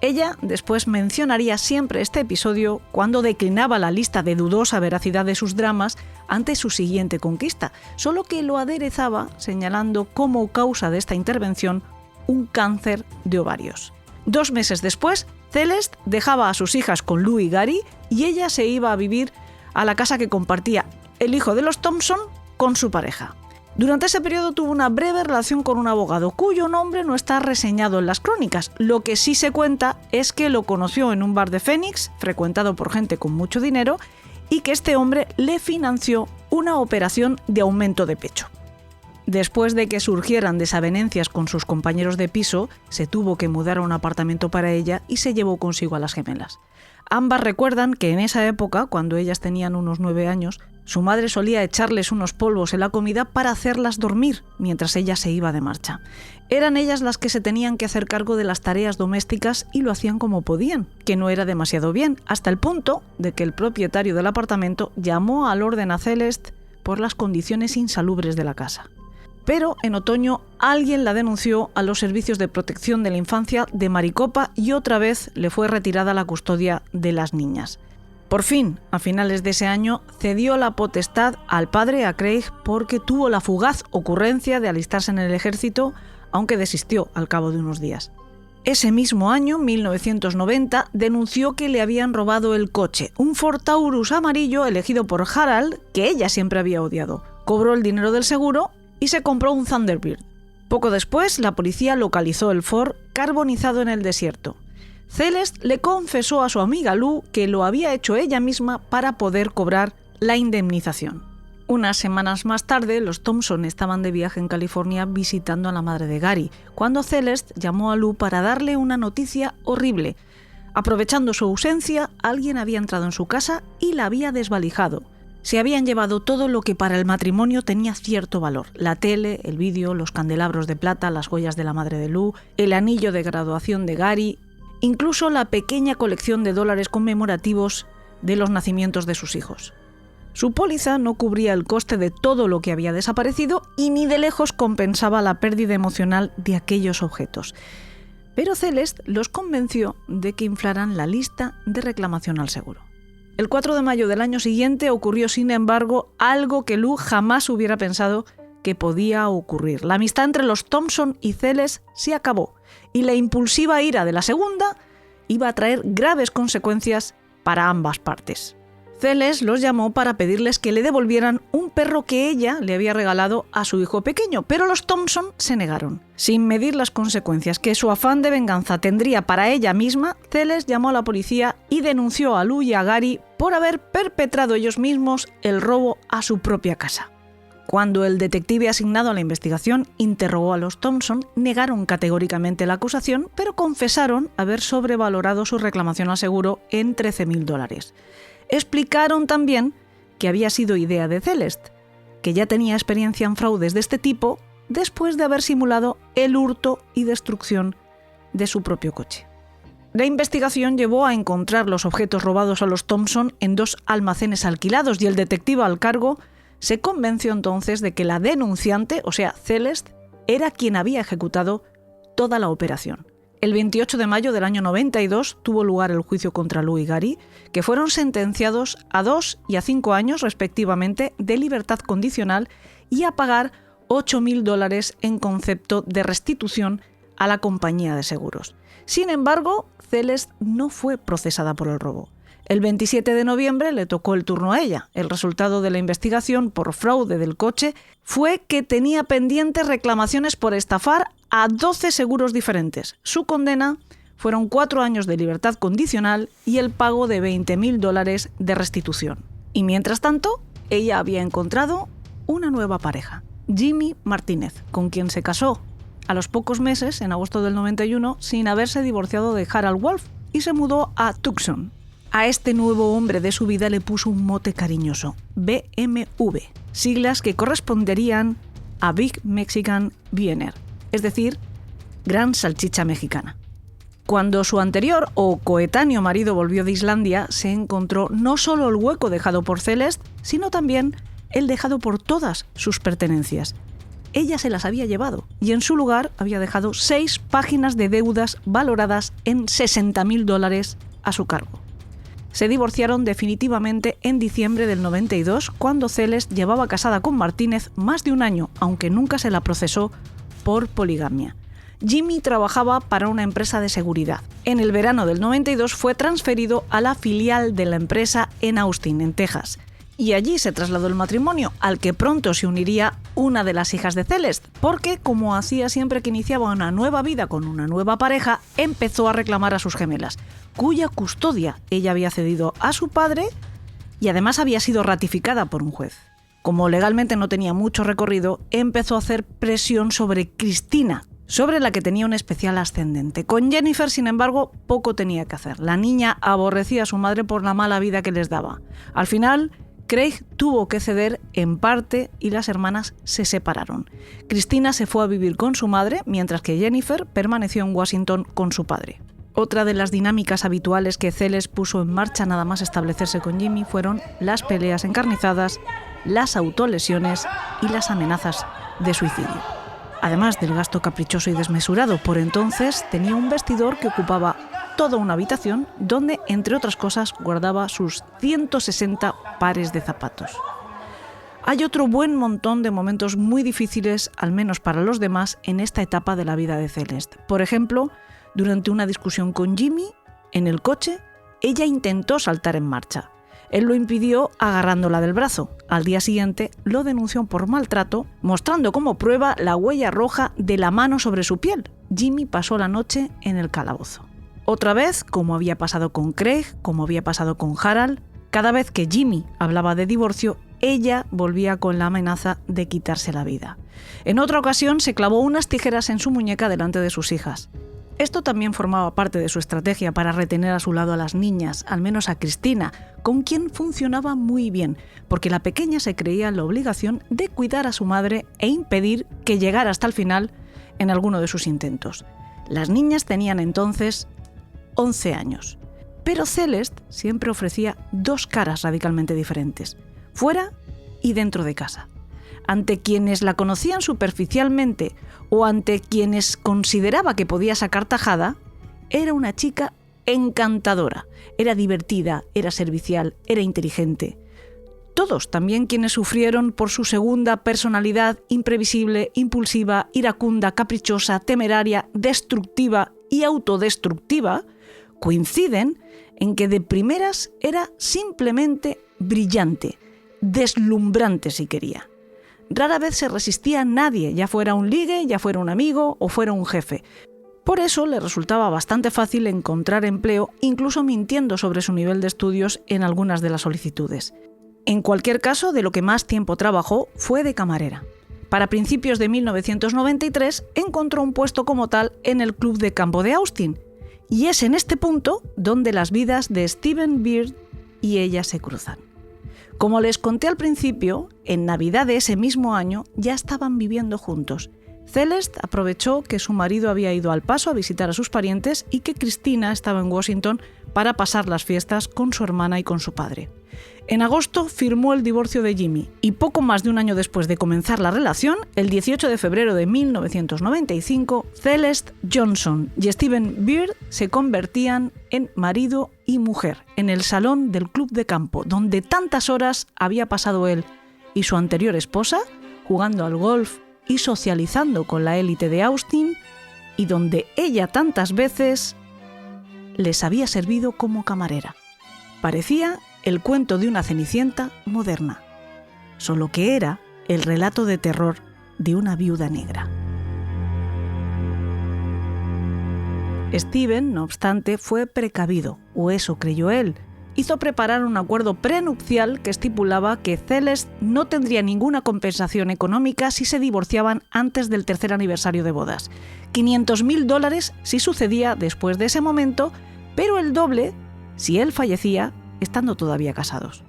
Ella después mencionaría siempre este episodio cuando declinaba la lista de dudosa veracidad de sus dramas ante su siguiente conquista, solo que lo aderezaba señalando como causa de esta intervención un cáncer de ovarios. 2 meses después, Celeste dejaba a sus hijas con Lou y Gary y ella se iba a vivir a la casa que compartía el hijo de los Thompson con su pareja. Durante ese periodo tuvo una breve relación con un abogado cuyo nombre no está reseñado en las crónicas. Lo que sí se cuenta es que lo conoció en un bar de Phoenix, frecuentado por gente con mucho dinero, y que este hombre le financió una operación de aumento de pecho. Después de que surgieran desavenencias con sus compañeros de piso, se tuvo que mudar a un apartamento para ella y se llevó consigo a las gemelas. Ambas recuerdan que en esa época, cuando ellas tenían unos 9 años, su madre solía echarles unos polvos en la comida para hacerlas dormir mientras ella se iba de marcha. Eran ellas las que se tenían que hacer cargo de las tareas domésticas y lo hacían como podían, que no era demasiado bien, hasta el punto de que el propietario del apartamento llamó al orden a Celeste por las condiciones insalubres de la casa. Pero en otoño alguien la denunció a los servicios de protección de la infancia de Maricopa y otra vez le fue retirada la custodia de las niñas. Por fin, a finales de ese año, cedió la potestad al padre, a Craig, porque tuvo la fugaz ocurrencia de alistarse en el ejército, aunque desistió al cabo de unos días. Ese mismo año, 1990, denunció que le habían robado el coche, un Ford Taurus amarillo elegido por Harald, que ella siempre había odiado. Cobró el dinero del seguro y se compró un Thunderbird. Poco después, la policía localizó el Ford carbonizado en el desierto. Celeste le confesó a su amiga Lou que lo había hecho ella misma para poder cobrar la indemnización. Unas semanas más tarde, los Thompson estaban de viaje en California visitando a la madre de Gary, cuando Celeste llamó a Lou para darle una noticia horrible. Aprovechando su ausencia, alguien había entrado en su casa y la había desvalijado. Se habían llevado todo lo que para el matrimonio tenía cierto valor: la tele, el vídeo, los candelabros de plata, las joyas de la madre de Lou, el anillo de graduación de Gary, incluso la pequeña colección de dólares conmemorativos de los nacimientos de sus hijos. Su póliza no cubría el coste de todo lo que había desaparecido y ni de lejos compensaba la pérdida emocional de aquellos objetos. Pero Celeste los convenció de que inflaran la lista de reclamación al seguro. El 4 de mayo del año siguiente ocurrió, sin embargo, algo que Lou jamás hubiera pensado que podía ocurrir. La amistad entre los Thompson y Celeste se acabó y la impulsiva ira de la segunda iba a traer graves consecuencias para ambas partes. Celeste los llamó para pedirles que le devolvieran un perro que ella le había regalado a su hijo pequeño, pero los Thompson se negaron. Sin medir las consecuencias que su afán de venganza tendría para ella misma, Celeste llamó a la policía y denunció a Lou y a Gary por haber perpetrado ellos mismos el robo a su propia casa. Cuando el detective asignado a la investigación interrogó a los Thompson, negaron categóricamente la acusación, pero confesaron haber sobrevalorado su reclamación al seguro en $13,000. Explicaron también que había sido idea de Celeste, que ya tenía experiencia en fraudes de este tipo después de haber simulado el hurto y destrucción de su propio coche. La investigación llevó a encontrar los objetos robados a los Thompson en 2 almacenes alquilados y el detective al cargo se convenció entonces de que la denunciante, o sea, Celeste, era quien había ejecutado toda la operación. El 28 de mayo del año 92 tuvo lugar el juicio contra Lou y Gary, que fueron sentenciados a 2 y a 5 años respectivamente de libertad condicional y a pagar $8,000 en concepto de restitución a la compañía de seguros. Sin embargo, Celeste no fue procesada por el robo. El 27 de noviembre le tocó el turno a ella. El resultado de la investigación por fraude del coche fue que tenía pendientes reclamaciones por estafar a 12 seguros diferentes. Su condena fueron 4 años de libertad condicional y el pago de $20,000 de restitución. Y mientras tanto, ella había encontrado una nueva pareja, Jimmy Martínez, con quien se casó a los pocos meses, en agosto del 91, sin haberse divorciado de Harold Wolf, y se mudó a Tucson. A este nuevo hombre de su vida le puso un mote cariñoso, BMW, siglas que corresponderían a Big Mexican Wiener, es decir, Gran Salchicha Mexicana. Cuando su anterior o coetáneo marido volvió de Islandia, se encontró no solo el hueco dejado por Celeste, sino también el dejado por todas sus pertenencias. Ella se las había llevado y en su lugar había dejado 6 páginas de deudas valoradas en $60,000 a su cargo. Se divorciaron definitivamente en diciembre del 92, cuando Celeste llevaba casada con Martínez más de un año, aunque nunca se la procesó por poligamia. Jimmy trabajaba para una empresa de seguridad. En el verano del 92 fue transferido a la filial de la empresa en Austin, en Texas. Y allí se trasladó el matrimonio, al que pronto se uniría una de las hijas de Celeste, porque, como hacía siempre que iniciaba una nueva vida con una nueva pareja, empezó a reclamar a sus gemelas, cuya custodia ella había cedido a su padre y además había sido ratificada por un juez. Como legalmente no tenía mucho recorrido, empezó a hacer presión sobre Cristina, sobre la que tenía un especial ascendente. Con Jennifer, sin embargo, poco tenía que hacer. La niña aborrecía a su madre por la mala vida que les daba. Al final, Craig tuvo que ceder en parte y las hermanas se separaron. Cristina se fue a vivir con su madre, mientras que Jennifer permaneció en Washington con su padre. Otra de las dinámicas habituales que Celeste puso en marcha nada más establecerse con Jimmy fueron las peleas encarnizadas, las autolesiones y las amenazas de suicidio. Además del gasto caprichoso y desmesurado, por entonces tenía un vestidor que ocupaba toda una habitación donde, entre otras cosas, guardaba sus 160 pares de zapatos. Hay otro buen montón de momentos muy difíciles, al menos para los demás, en esta etapa de la vida de Celeste. Por ejemplo, durante una discusión con Jimmy, en el coche, ella intentó saltar en marcha. Él lo impidió agarrándola del brazo. Al día siguiente lo denunció por maltrato, mostrando como prueba la huella roja de la mano sobre su piel. Jimmy pasó la noche en el calabozo. Otra vez, como había pasado con Craig, como había pasado con Harold, cada vez que Jimmy hablaba de divorcio, ella volvía con la amenaza de quitarse la vida. En otra ocasión se clavó unas tijeras en su muñeca delante de sus hijas. Esto también formaba parte de su estrategia para retener a su lado a las niñas, al menos a Cristina, con quien funcionaba muy bien, porque la pequeña se creía en la obligación de cuidar a su madre e impedir que llegara hasta el final en alguno de sus intentos. Las niñas tenían entonces 11 años. Pero Celeste siempre ofrecía dos caras radicalmente diferentes, fuera y dentro de casa. Ante quienes la conocían superficialmente o ante quienes consideraba que podía sacar tajada, era una chica encantadora, era divertida, era servicial, era inteligente. Todos, también quienes sufrieron por su segunda personalidad imprevisible, impulsiva, iracunda, caprichosa, temeraria, destructiva y autodestructiva, coinciden en que de primeras era simplemente brillante, deslumbrante si quería. Rara vez se resistía a nadie, ya fuera un ligue, ya fuera un amigo o fuera un jefe. Por eso le resultaba bastante fácil encontrar empleo, incluso mintiendo sobre su nivel de estudios en algunas de las solicitudes. En cualquier caso, de lo que más tiempo trabajó fue de camarera. Para principios de 1993 encontró un puesto como tal en el Club de Campo de Austin, y es en este punto donde las vidas de Steven Beard y ella se cruzan. Como les conté al principio, en Navidad de ese mismo año ya estaban viviendo juntos. Celeste aprovechó que su marido había ido al Paso a visitar a sus parientes y que Cristina estaba en Washington para pasar las fiestas con su hermana y con su padre. En agosto firmó el divorcio de Jimmy y poco más de un año después de comenzar la relación, el 18 de febrero de 1995, Celeste Johnson y Steven Beard se convertían en marido y mujer en el salón del Club de Campo, donde tantas horas había pasado él y su anterior esposa jugando al golf y socializando con la élite de Austin, y donde ella tantas veces les había servido como camarera. Parecía el cuento de una Cenicienta moderna, solo que era el relato de terror de una viuda negra. Steven, no obstante, fue precavido, o eso creyó él. Hizo preparar un acuerdo prenupcial que estipulaba que Celeste no tendría ninguna compensación económica si se divorciaban antes del tercer aniversario de bodas. $500,000 si sucedía después de ese momento, pero el doble si él fallecía estando todavía casados.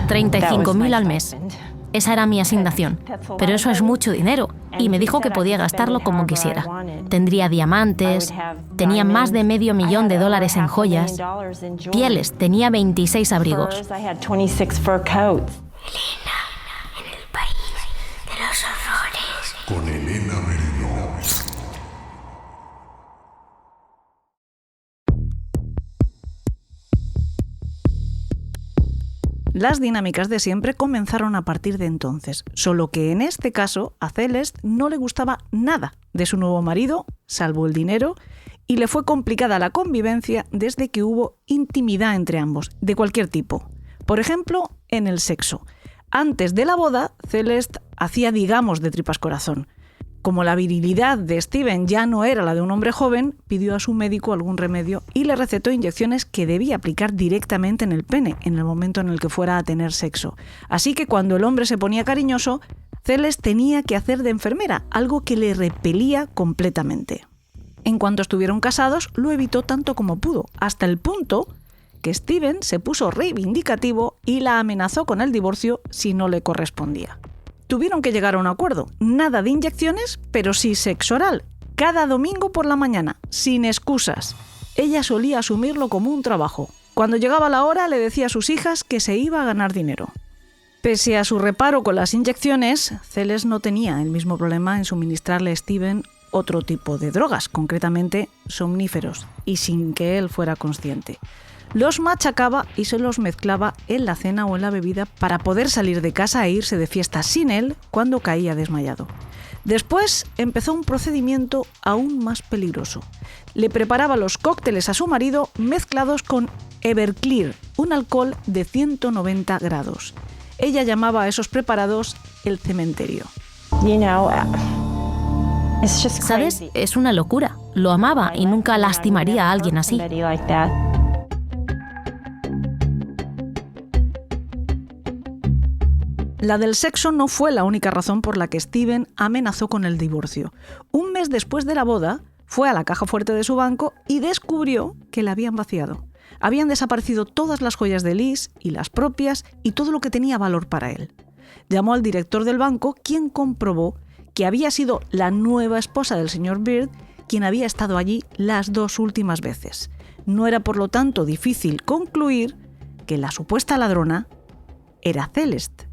$35,000 al mes. Esa era mi asignación. Pero eso es mucho dinero. Y me dijo que podía gastarlo como quisiera. Tendría diamantes, tenía más de $500,000 en joyas, pieles, tenía 26 abrigos. Elena, en el país de los horrores. Con Elena Merino. Las dinámicas de siempre comenzaron a partir de entonces, solo que en este caso a Celeste no le gustaba nada de su nuevo marido, salvo el dinero, y le fue complicada la convivencia desde que hubo intimidad entre ambos, de cualquier tipo. Por ejemplo, en el sexo. Antes de la boda, Celeste hacía digamos de tripas corazón. Como la virilidad de Steven ya no era la de un hombre joven, pidió a su médico algún remedio y le recetó inyecciones que debía aplicar directamente en el pene en el momento en el que fuera a tener sexo. Así que cuando el hombre se ponía cariñoso, Celeste tenía que hacer de enfermera, algo que le repelía completamente. En cuanto estuvieron casados, lo evitó tanto como pudo, hasta el punto que Steven se puso reivindicativo y la amenazó con el divorcio si no le correspondía. Tuvieron que llegar a un acuerdo, nada de inyecciones, pero sí sexo oral, cada domingo por la mañana, sin excusas. Ella solía asumirlo como un trabajo. Cuando llegaba la hora le decía a sus hijas que se iba a ganar dinero. Pese a su reparo con las inyecciones, Celeste no tenía el mismo problema en suministrarle a Steven otro tipo de drogas, concretamente somníferos, y sin que él fuera consciente. Los machacaba y se los mezclaba en la cena o en la bebida para poder salir de casa e irse de fiesta sin él cuando caía desmayado. Después empezó un procedimiento aún más peligroso. Le preparaba los cócteles a su marido mezclados con Everclear, un alcohol de 190 grados. Ella llamaba a esos preparados el cementerio. ¿Sabes? Es una locura. Lo amaba y nunca lastimaría a alguien así. La del sexo no fue la única razón por la que Steven amenazó con el divorcio. Un mes después de la boda, fue a la caja fuerte de su banco y descubrió que la habían vaciado. Habían desaparecido todas las joyas de Liz y las propias y todo lo que tenía valor para él. Llamó al director del banco, quien comprobó que había sido la nueva esposa del señor Beard quien había estado allí las 2 últimas veces. No era por lo tanto difícil concluir que la supuesta ladrona era Celeste.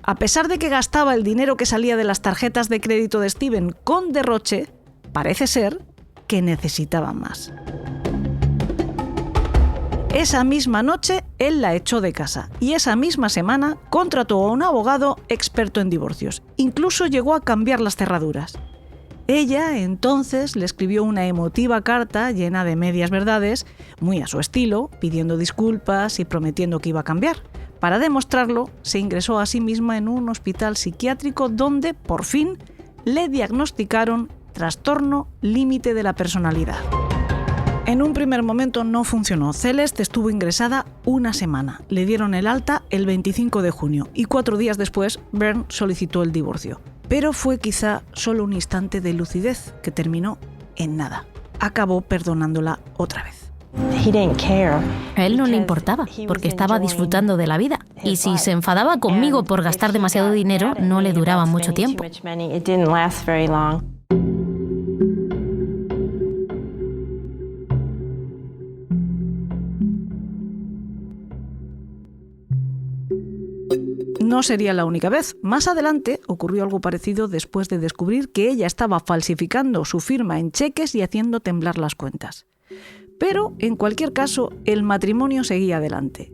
A pesar de que gastaba el dinero que salía de las tarjetas de crédito de Steven con derroche, parece ser que necesitaba más. Esa misma noche, él la echó de casa y esa misma semana contrató a un abogado experto en divorcios. Incluso llegó a cambiar las cerraduras. Ella, entonces, le escribió una emotiva carta llena de medias verdades, muy a su estilo, pidiendo disculpas y prometiendo que iba a cambiar. Para demostrarlo, se ingresó a sí misma en un hospital psiquiátrico donde, por fin, le diagnosticaron trastorno límite de la personalidad. En un primer momento no funcionó. Celeste estuvo ingresada una semana. Le dieron el alta el 25 de junio y 4 días después Bernd solicitó el divorcio. Pero fue quizá solo un instante de lucidez que terminó en nada. Acabó perdonándola otra vez. A él no le importaba, porque estaba disfrutando de la vida. Y si se enfadaba conmigo por gastar demasiado dinero, no le duraba mucho tiempo. No sería la única vez. Más adelante ocurrió algo parecido después de descubrir que ella estaba falsificando su firma en cheques y haciendo temblar las cuentas. Pero, en cualquier caso, el matrimonio seguía adelante.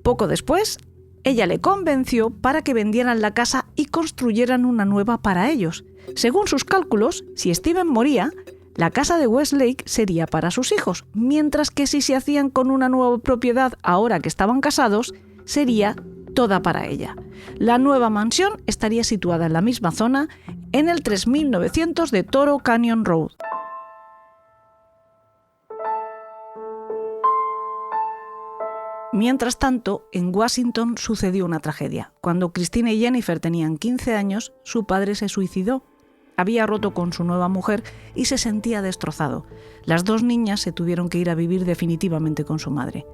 Poco después, ella le convenció para que vendieran la casa y construyeran una nueva para ellos. Según sus cálculos, si Steven moría, la casa de Westlake sería para sus hijos, mientras que si se hacían con una nueva propiedad ahora que estaban casados, sería toda para ella. La nueva mansión estaría situada en la misma zona, en el 3900 de Toro Canyon Road. Mientras tanto, en Washington sucedió una tragedia. Cuando Christina y Jennifer tenían 15 años, su padre se suicidó. Había roto con su nueva mujer y se sentía destrozado. Las 2 niñas se tuvieron que ir a vivir definitivamente con su madre.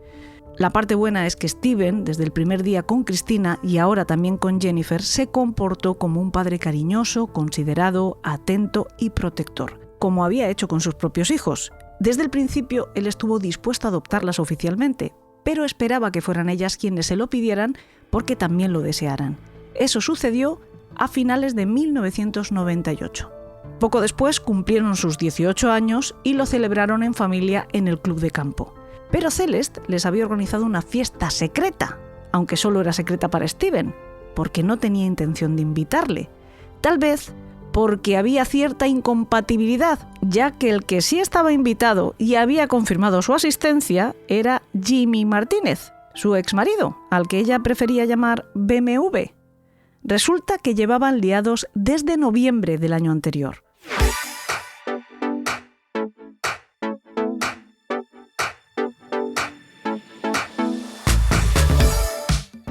La parte buena es que Steven, desde el primer día con Christina y ahora también con Jennifer, se comportó como un padre cariñoso, considerado, atento y protector, como había hecho con sus propios hijos. Desde el principio, él estuvo dispuesto a adoptarlas oficialmente, pero esperaba que fueran ellas quienes se lo pidieran porque también lo desearan. Eso sucedió a finales de 1998. Poco después cumplieron sus 18 años y lo celebraron en familia en el club de campo. Pero Celeste les había organizado una fiesta secreta, aunque solo era secreta para Steven, porque no tenía intención de invitarle. Tal vez porque había cierta incompatibilidad, ya que el que sí estaba invitado y había confirmado su asistencia era Jimmy Martínez, su exmarido, al que ella prefería llamar BMW. Resulta que llevaban liados desde noviembre del año anterior.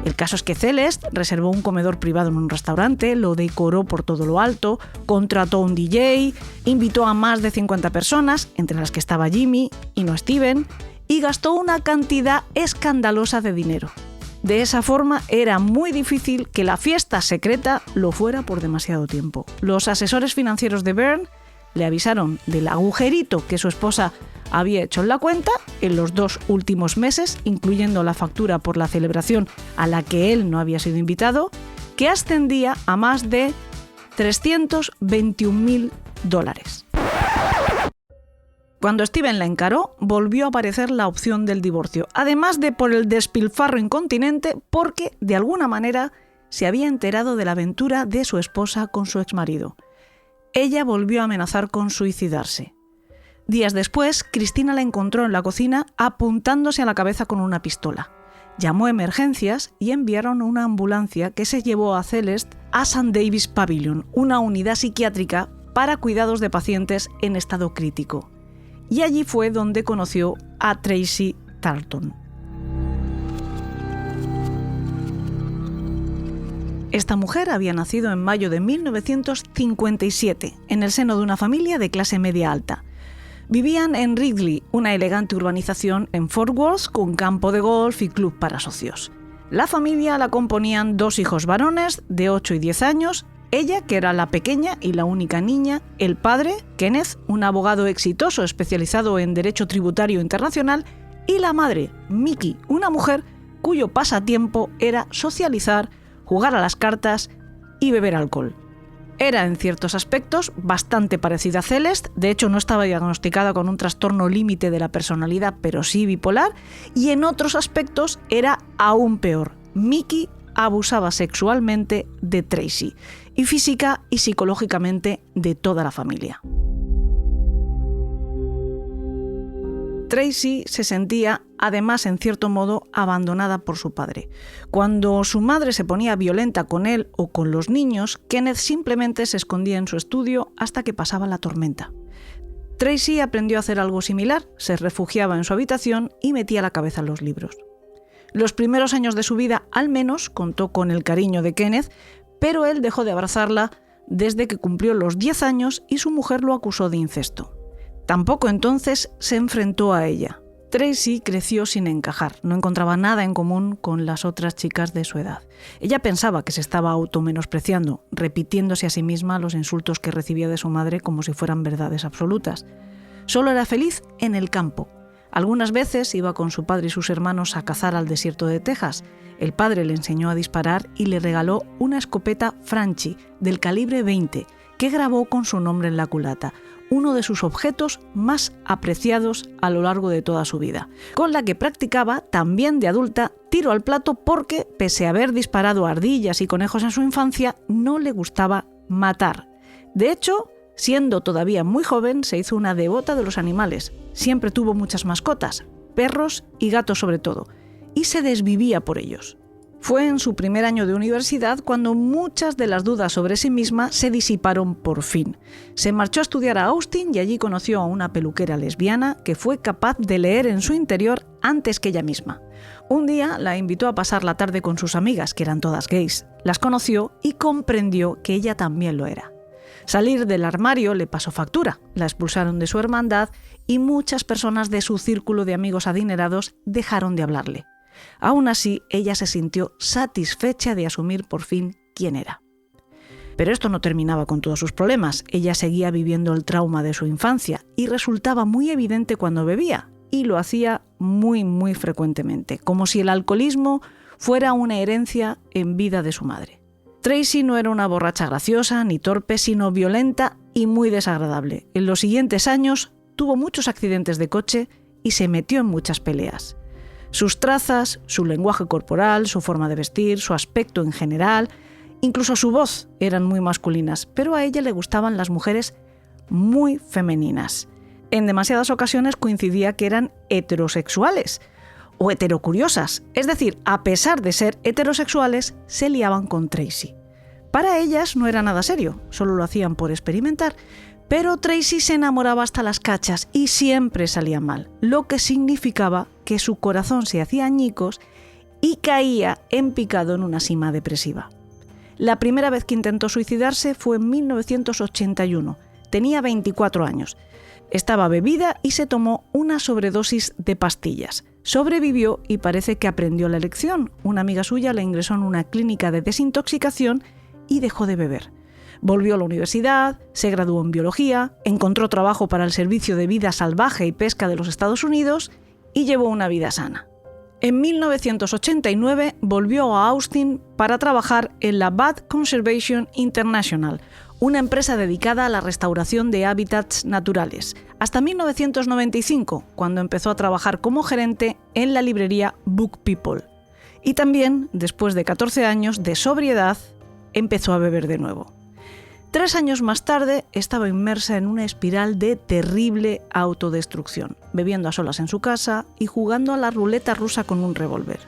El caso es que Celeste reservó un comedor privado en un restaurante, lo decoró por todo lo alto, contrató un DJ, invitó a más de 50 personas, entre las que estaba Jimmy y no Steven, y gastó una cantidad escandalosa de dinero. De esa forma era muy difícil que la fiesta secreta lo fuera por demasiado tiempo. Los asesores financieros de Bernd le avisaron del agujerito que su esposa había hecho en la cuenta en los 2 últimos meses, incluyendo la factura por la celebración a la que él no había sido invitado, que ascendía a más de $321.000. Cuando Steven la encaró, volvió a aparecer la opción del divorcio, además de por el despilfarro incontinente, porque, de alguna manera, se había enterado de la aventura de su esposa con su exmarido. Ella volvió a amenazar con suicidarse. Días después, Christina la encontró en la cocina apuntándose a la cabeza con una pistola. Llamó a emergencias y enviaron una ambulancia que se llevó a Celeste a St. David's Pavilion, una unidad psiquiátrica para cuidados de pacientes en estado crítico. Y allí fue donde conoció a Tracy Tarleton. Esta mujer había nacido en mayo de 1957, en el seno de una familia de clase media alta. Vivían en Ridley, una elegante urbanización en Fort Worth con campo de golf y club para socios. La familia la componían 2 hijos varones de 8 y 10 años Ella, que era la pequeña y la única niña, el padre, Kenneth, un abogado exitoso especializado en derecho tributario internacional, y la madre, Mickey, una mujer cuyo pasatiempo era socializar, jugar a las cartas y beber alcohol. Era en ciertos aspectos bastante parecida a Celeste, de hecho no estaba diagnosticada con un trastorno límite de la personalidad, pero sí bipolar, y en otros aspectos era aún peor. Mickey abusaba sexualmente de Tracy y física y psicológicamente de toda la familia. Tracy se sentía, además, en cierto modo, abandonada por su padre. Cuando su madre se ponía violenta con él o con los niños, Kenneth simplemente se escondía en su estudio hasta que pasaba la tormenta. Tracy aprendió a hacer algo similar, se refugiaba en su habitación y metía la cabeza en los libros. Los primeros años de su vida, al menos, contó con el cariño de Kenneth, pero él dejó de abrazarla desde que cumplió los 10 años y su mujer lo acusó de incesto. Tampoco entonces se enfrentó a ella. Tracy creció sin encajar, no encontraba nada en común con las otras chicas de su edad. Ella pensaba que se estaba automenospreciando, repitiéndose a sí misma los insultos que recibía de su madre como si fueran verdades absolutas. Solo era feliz en el campo. Algunas veces iba con su padre y sus hermanos a cazar al desierto de Texas. El padre le enseñó a disparar y le regaló una escopeta Franchi del calibre 20 que grabó con su nombre en la culata, uno de sus objetos más apreciados a lo largo de toda su vida, con la que practicaba, también de adulta, tiro al plato porque, pese a haber disparado a ardillas y conejos en su infancia, no le gustaba matar. De hecho, siendo todavía muy joven, se hizo una devota de los animales. Siempre tuvo muchas mascotas, perros y gatos sobre todo, y se desvivía por ellos. Fue en su primer año de universidad cuando muchas de las dudas sobre sí misma se disiparon por fin. Se marchó a estudiar a Austin y allí conoció a una peluquera lesbiana que fue capaz de leer en su interior antes que ella misma. Un día la invitó a pasar la tarde con sus amigas, que eran todas gays. Las conoció y comprendió que ella también lo era. Salir del armario le pasó factura, la expulsaron de su hermandad y muchas personas de su círculo de amigos adinerados dejaron de hablarle. Aún así, ella se sintió satisfecha de asumir por fin quién era. Pero esto no terminaba con todos sus problemas. Ella seguía viviendo el trauma de su infancia y resultaba muy evidente cuando bebía, y lo hacía muy frecuentemente, como si el alcoholismo fuera una herencia en vida de su madre. Tracy no era una borracha graciosa ni torpe, sino violenta y muy desagradable. En los siguientes años tuvo muchos accidentes de coche y se metió en muchas peleas. Sus trazas, su lenguaje corporal, su forma de vestir, su aspecto en general, incluso su voz eran muy masculinas, pero a ella le gustaban las mujeres muy femeninas. En demasiadas ocasiones coincidía que eran heterosexuales o heterocuriosas, es decir, a pesar de ser heterosexuales, se liaban con Tracy. Para ellas no era nada serio, solo lo hacían por experimentar, pero Tracy se enamoraba hasta las cachas y siempre salía mal, lo que significaba que su corazón se hacía añicos y caía en picado en una sima depresiva. La primera vez que intentó suicidarse fue en 1981. Tenía 24 años. Estaba bebida y se tomó una sobredosis de pastillas. Sobrevivió y parece que aprendió la lección. Una amiga suya la ingresó en una clínica de desintoxicación y dejó de beber. Volvió a la universidad, se graduó en biología, encontró trabajo para el Servicio de Vida Salvaje y Pesca de los Estados Unidos y llevó una vida sana. En 1989 volvió a Austin para trabajar en la Bat Conservation International, una empresa dedicada a la restauración de hábitats naturales, hasta 1995, cuando empezó a trabajar como gerente en la librería Book People. Y también, después de 14 años de sobriedad, empezó a beber de nuevo. 3 años más tarde estaba inmersa en una espiral de terrible autodestrucción, bebiendo a solas en su casa y jugando a la ruleta rusa con un revólver.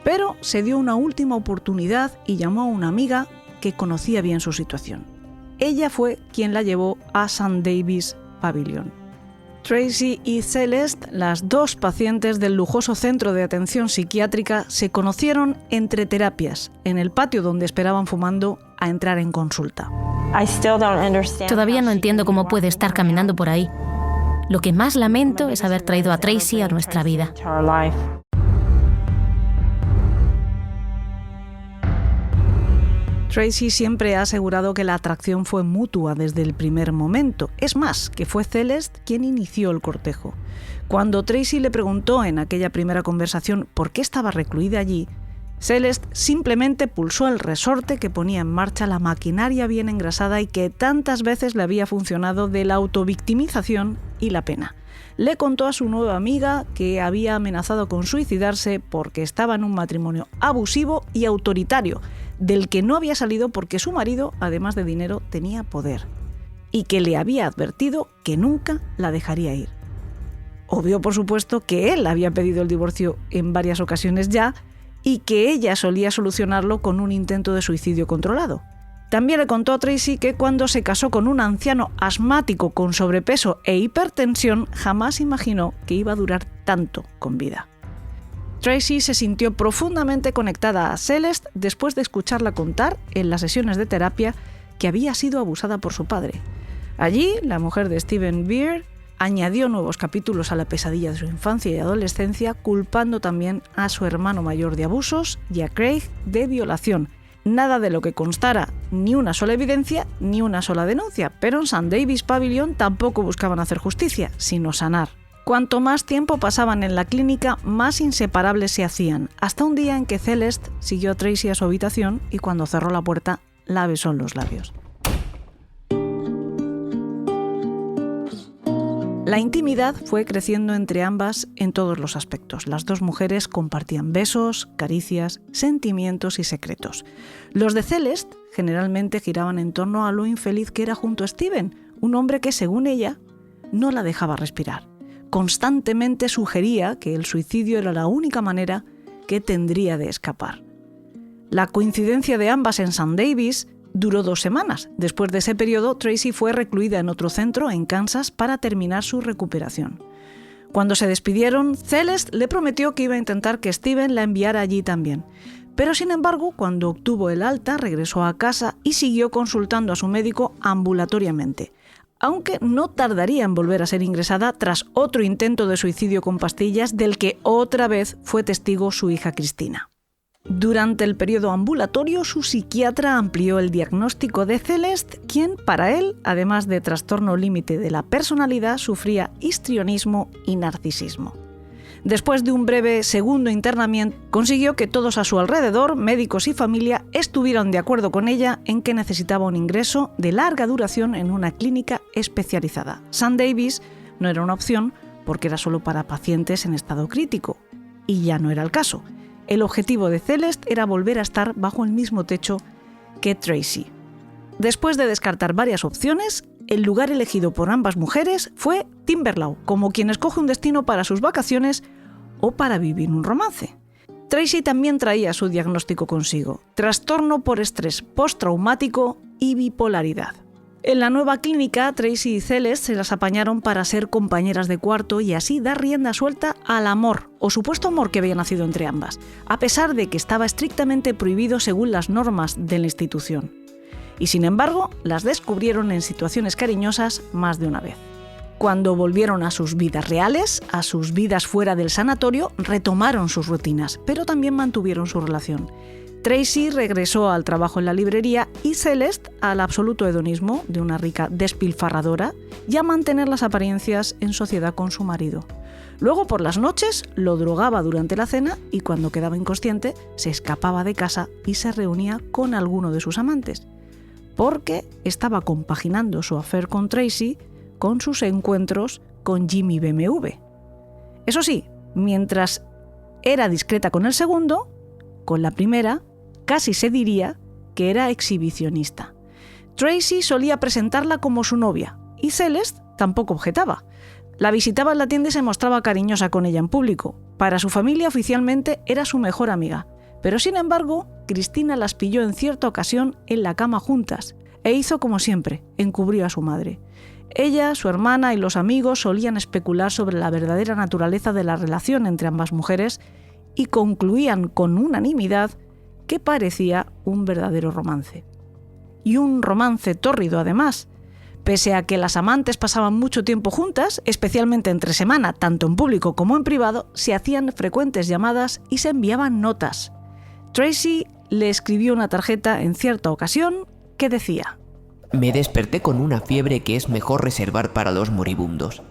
Pero se dio una última oportunidad y llamó a una amiga que conocía bien su situación. Ella fue quien la llevó a St. David's Pavilion. Tracy y Celeste, las dos pacientes del lujoso centro de atención psiquiátrica, se conocieron entre terapias, en el patio donde esperaban fumando a entrar en consulta. Todavía no entiendo cómo puede estar caminando por ahí. Lo que más lamento es haber traído a Tracy a nuestra vida. Tracy siempre ha asegurado que la atracción fue mutua desde el primer momento. Es más, que fue Celeste quien inició el cortejo. Cuando Tracy le preguntó en aquella primera conversación por qué estaba recluida allí, Celeste simplemente pulsó el resorte que ponía en marcha la maquinaria bien engrasada y que tantas veces le había funcionado de la autovictimización y la pena. Le contó a su nueva amiga que había amenazado con suicidarse porque estaba en un matrimonio abusivo y autoritario, del que no había salido porque su marido, además de dinero, tenía poder, y que le había advertido que nunca la dejaría ir. Obvio, por supuesto, que él había pedido el divorcio en varias ocasiones ya y que ella solía solucionarlo con un intento de suicidio controlado. También le contó a Tracy que cuando se casó con un anciano asmático con sobrepeso e hipertensión, jamás imaginó que iba a durar tanto con vida. Tracy se sintió profundamente conectada a Celeste después de escucharla contar en las sesiones de terapia que había sido abusada por su padre. Allí, la mujer de Stephen Beard añadió nuevos capítulos a la pesadilla de su infancia y adolescencia, culpando también a su hermano mayor de abusos y a Craig de violación. Nada de lo que constara, ni una sola evidencia, ni una sola denuncia, pero en St. David's Pavilion tampoco buscaban hacer justicia, sino sanar. Cuanto más tiempo pasaban en la clínica, más inseparables se hacían, hasta un día en que Celeste siguió a Tracy a su habitación y cuando cerró la puerta, la besó en los labios. La intimidad fue creciendo entre ambas en todos los aspectos. Las dos mujeres compartían besos, caricias, sentimientos y secretos. Los de Celeste generalmente giraban en torno a lo infeliz que era junto a Steven, un hombre que, según ella, no la dejaba respirar. Constantemente sugería que el suicidio era la única manera que tendría de escapar. La coincidencia de ambas en St. David's duró 2 semanas. Después de ese periodo, Tracy fue recluida en otro centro en Kansas para terminar su recuperación. Cuando se despidieron, Celeste le prometió que iba a intentar que Steven la enviara allí también. Pero sin embargo, cuando obtuvo el alta, regresó a casa y siguió consultando a su médico ambulatoriamente, aunque no tardaría en volver a ser ingresada tras otro intento de suicidio con pastillas del que otra vez fue testigo su hija Cristina. Durante el periodo ambulatorio, su psiquiatra amplió el diagnóstico de Celeste, quien, para él, además de trastorno límite de la personalidad, sufría histrionismo y narcisismo. Después de un breve segundo internamiento, consiguió que todos a su alrededor, médicos y familia, estuvieran de acuerdo con ella en que necesitaba un ingreso de larga duración en una clínica especializada. St. David's no era una opción porque era solo para pacientes en estado crítico, y ya no era el caso. El objetivo de Celeste era volver a estar bajo el mismo techo que Tracy. Después de descartar varias opciones, el lugar elegido por ambas mujeres fue Timberlaw, como quien escoge un destino para sus vacaciones o para vivir un romance. Tracy también traía su diagnóstico consigo: trastorno por estrés postraumático y bipolaridad. En la nueva clínica, Tracy y Celeste se las apañaron para ser compañeras de cuarto y así dar rienda suelta al amor, o supuesto amor que había nacido entre ambas, a pesar de que estaba estrictamente prohibido según las normas de la institución. Y sin embargo, las descubrieron en situaciones cariñosas más de una vez. Cuando volvieron a sus vidas reales, a sus vidas fuera del sanatorio, retomaron sus rutinas, pero también mantuvieron su relación. Tracy regresó al trabajo en la librería y Celeste al absoluto hedonismo de una rica despilfarradora y a mantener las apariencias en sociedad con su marido. Luego, por las noches, lo drogaba durante la cena y cuando quedaba inconsciente, se escapaba de casa y se reunía con alguno de sus amantes, porque estaba compaginando su affair con Tracy con sus encuentros con Jimmy BMW. Eso sí, mientras era discreta con el segundo, con la primera casi se diría que era exhibicionista. Tracy solía presentarla como su novia y Celeste tampoco objetaba. La visitaba en la tienda y se mostraba cariñosa con ella en público. Para su familia oficialmente era su mejor amiga, pero sin embargo, Cristina las pilló en cierta ocasión en la cama juntas e hizo como siempre, encubrió a su madre. Ella, su hermana y los amigos solían especular sobre la verdadera naturaleza de la relación entre ambas mujeres y concluían con unanimidad que parecía un verdadero romance. Y un romance tórrido además. Pese a que las amantes pasaban mucho tiempo juntas, especialmente entre semana, tanto en público como en privado, se hacían frecuentes llamadas y se enviaban notas. Tracy le escribió una tarjeta en cierta ocasión que decía: Me desperté con una fiebre que es mejor reservar para los moribundos.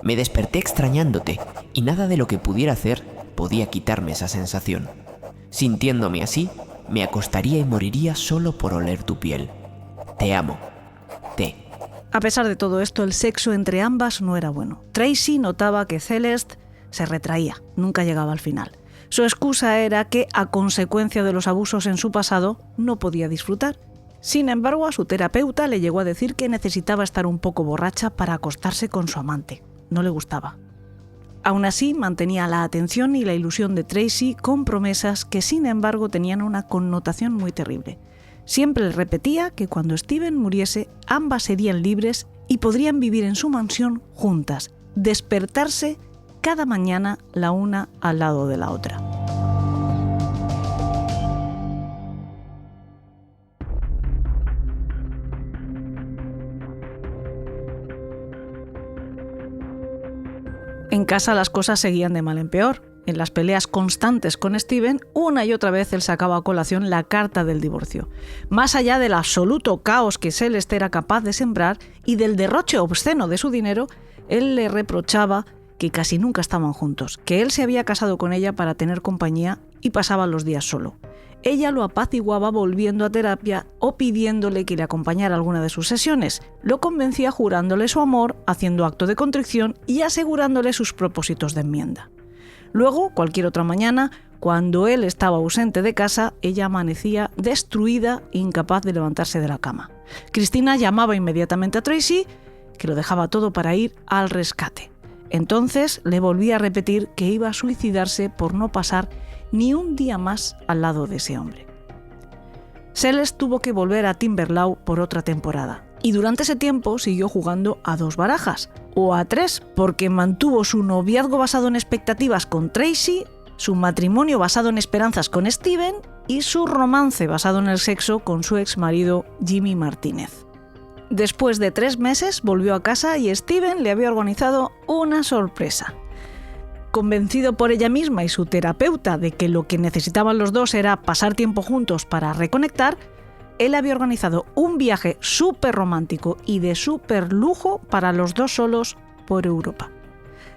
Me desperté extrañándote y nada de lo que pudiera hacer podía quitarme esa sensación. Sintiéndome así, me acostaría y moriría solo por oler tu piel. Te amo. T. A pesar de todo esto, el sexo entre ambas no era bueno. Tracy notaba que Celeste se retraía, nunca llegaba al final. Su excusa era que, a consecuencia de los abusos en su pasado, no podía disfrutar. Sin embargo, a su terapeuta le llegó a decir que necesitaba estar un poco borracha para acostarse con su amante. No le gustaba. Aún así, mantenía la atención y la ilusión de Tracy con promesas que, sin embargo, tenían una connotación muy terrible. Siempre le repetía que cuando Steven muriese, ambas serían libres y podrían vivir en su mansión juntas, despertarse cada mañana la una al lado de la otra. En casa las cosas seguían de mal en peor. En las peleas constantes con Steven, una y otra vez él sacaba a colación la carta del divorcio. Más allá del absoluto caos que Celeste era capaz de sembrar y del derroche obsceno de su dinero, él le reprochaba que casi nunca estaban juntos, que él se había casado con ella para tener compañía y pasaba los días solo. Ella lo apaciguaba volviendo a terapia o pidiéndole que le acompañara a alguna de sus sesiones. Lo convencía jurándole su amor, haciendo acto de contrición y asegurándole sus propósitos de enmienda. Luego, cualquier otra mañana, cuando él estaba ausente de casa, ella amanecía destruida e incapaz de levantarse de la cama. Cristina llamaba inmediatamente a Tracy, que lo dejaba todo para ir al rescate. Entonces le volvía a repetir que iba a suicidarse por no pasar ni un día más al lado de ese hombre. Celeste tuvo que volver a Timberlaw por otra temporada y durante ese tiempo siguió jugando a 2 barajas, o a 3, porque mantuvo su noviazgo basado en expectativas con Tracy, su matrimonio basado en esperanzas con Steven y su romance basado en el sexo con su exmarido Jimmy Martínez. Después de 3 meses volvió a casa y Steven le había organizado una sorpresa. Convencido por ella misma y su terapeuta de que lo que necesitaban los dos era pasar tiempo juntos para reconectar, él había organizado un viaje súper romántico y de súper lujo para los dos solos por Europa.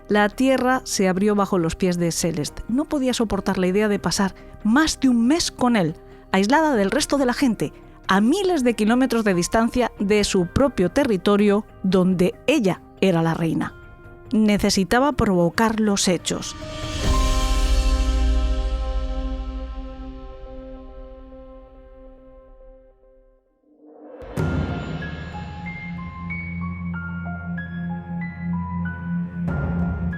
La tierra se abrió bajo los pies de Celeste. No podía soportar la idea de pasar más de un mes con él, aislada del resto de la gente, a miles de kilómetros de distancia de su propio territorio donde ella era la reina. Necesitaba provocar los hechos.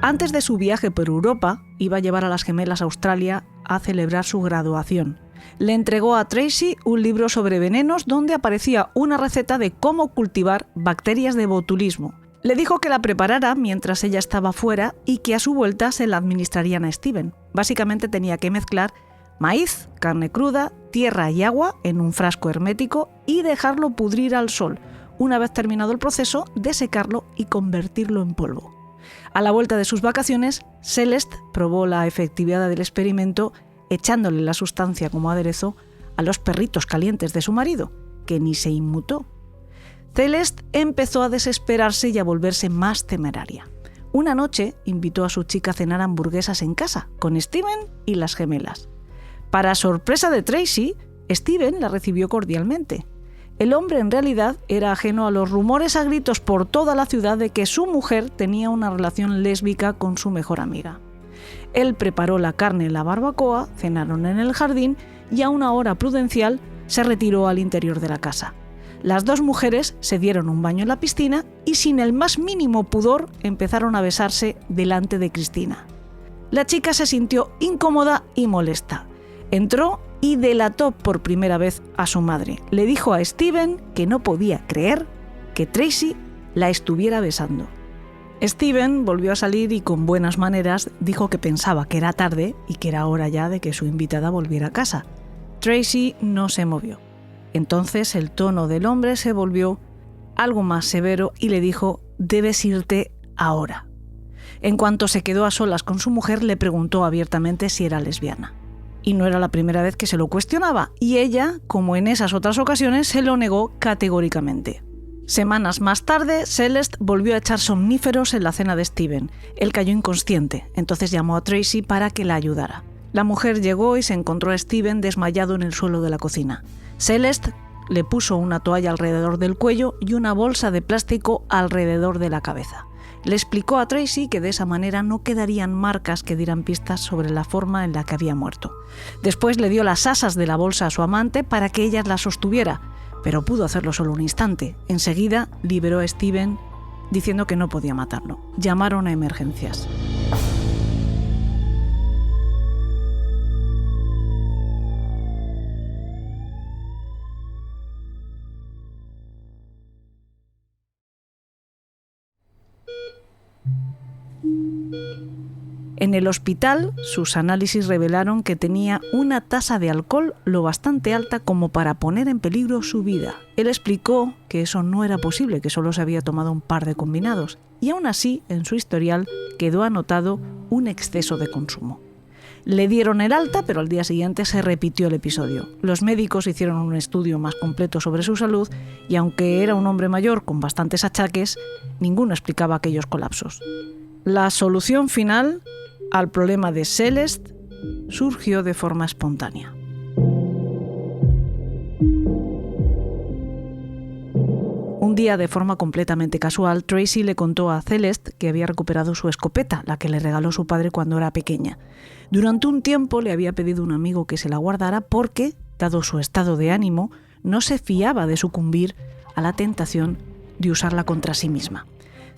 Antes de su viaje por Europa, iba a llevar a las gemelas a Australia a celebrar su graduación. Le entregó a Tracy un libro sobre venenos donde aparecía una receta de cómo cultivar bacterias de botulismo. Le dijo que la preparara mientras ella estaba fuera y que a su vuelta se la administrarían a Steven. Básicamente tenía que mezclar maíz, carne cruda, tierra y agua en un frasco hermético y dejarlo pudrir al sol. Una vez terminado el proceso, desecarlo y convertirlo en polvo. A la vuelta de sus vacaciones, Celeste probó la efectividad del experimento echándole la sustancia como aderezo a los perritos calientes de su marido, que ni se inmutó. Celeste empezó a desesperarse y a volverse más temeraria. Una noche invitó a su chica a cenar hamburguesas en casa, con Steven y las gemelas. Para sorpresa de Tracy, Steven la recibió cordialmente. El hombre en realidad era ajeno a los rumores a gritos por toda la ciudad de que su mujer tenía una relación lésbica con su mejor amiga. Él preparó la carne en la barbacoa, cenaron en el jardín y a una hora prudencial se retiró al interior de la casa. Las dos mujeres se dieron un baño en la piscina y sin el más mínimo pudor empezaron a besarse delante de Cristina. La chica se sintió incómoda y molesta. Entró y delató por primera vez a su madre. Le dijo a Steven que no podía creer que Tracy la estuviera besando. Steven volvió a salir y con buenas maneras dijo que pensaba que era tarde y que era hora ya de que su invitada volviera a casa. Tracy no se movió. Entonces el tono del hombre se volvió algo más severo y le dijo: «Debes irte ahora». En cuanto se quedó a solas con su mujer, le preguntó abiertamente si era lesbiana. Y no era la primera vez que se lo cuestionaba, y ella, como en esas otras ocasiones, se lo negó categóricamente. Semanas más tarde, Celeste volvió a echar somníferos en la cena de Steven. Él cayó inconsciente, entonces llamó a Tracy para que la ayudara. La mujer llegó y se encontró a Steven desmayado en el suelo de la cocina. Celeste le puso una toalla alrededor del cuello y una bolsa de plástico alrededor de la cabeza. Le explicó a Tracy que de esa manera no quedarían marcas que dieran pistas sobre la forma en la que había muerto. Después le dio las asas de la bolsa a su amante para que ella las sostuviera, pero pudo hacerlo solo un instante. Enseguida liberó a Steven diciendo que no podía matarlo. Llamaron a emergencias. En el hospital, sus análisis revelaron que tenía una tasa de alcohol lo bastante alta como para poner en peligro su vida. Él explicó que eso no era posible, que solo se había tomado un par de combinados, y aún así, en su historial, quedó anotado un exceso de consumo. Le dieron el alta, pero al día siguiente se repitió el episodio. Los médicos hicieron un estudio más completo sobre su salud, y aunque era un hombre mayor con bastantes achaques, ninguno explicaba aquellos colapsos. La solución final al problema de Celeste surgió de forma espontánea. Un día, de forma completamente casual, Tracy le contó a Celeste que había recuperado su escopeta, la que le regaló su padre cuando era pequeña. Durante un tiempo le había pedido a un amigo que se la guardara porque, dado su estado de ánimo, no se fiaba de sucumbir a la tentación de usarla contra sí misma.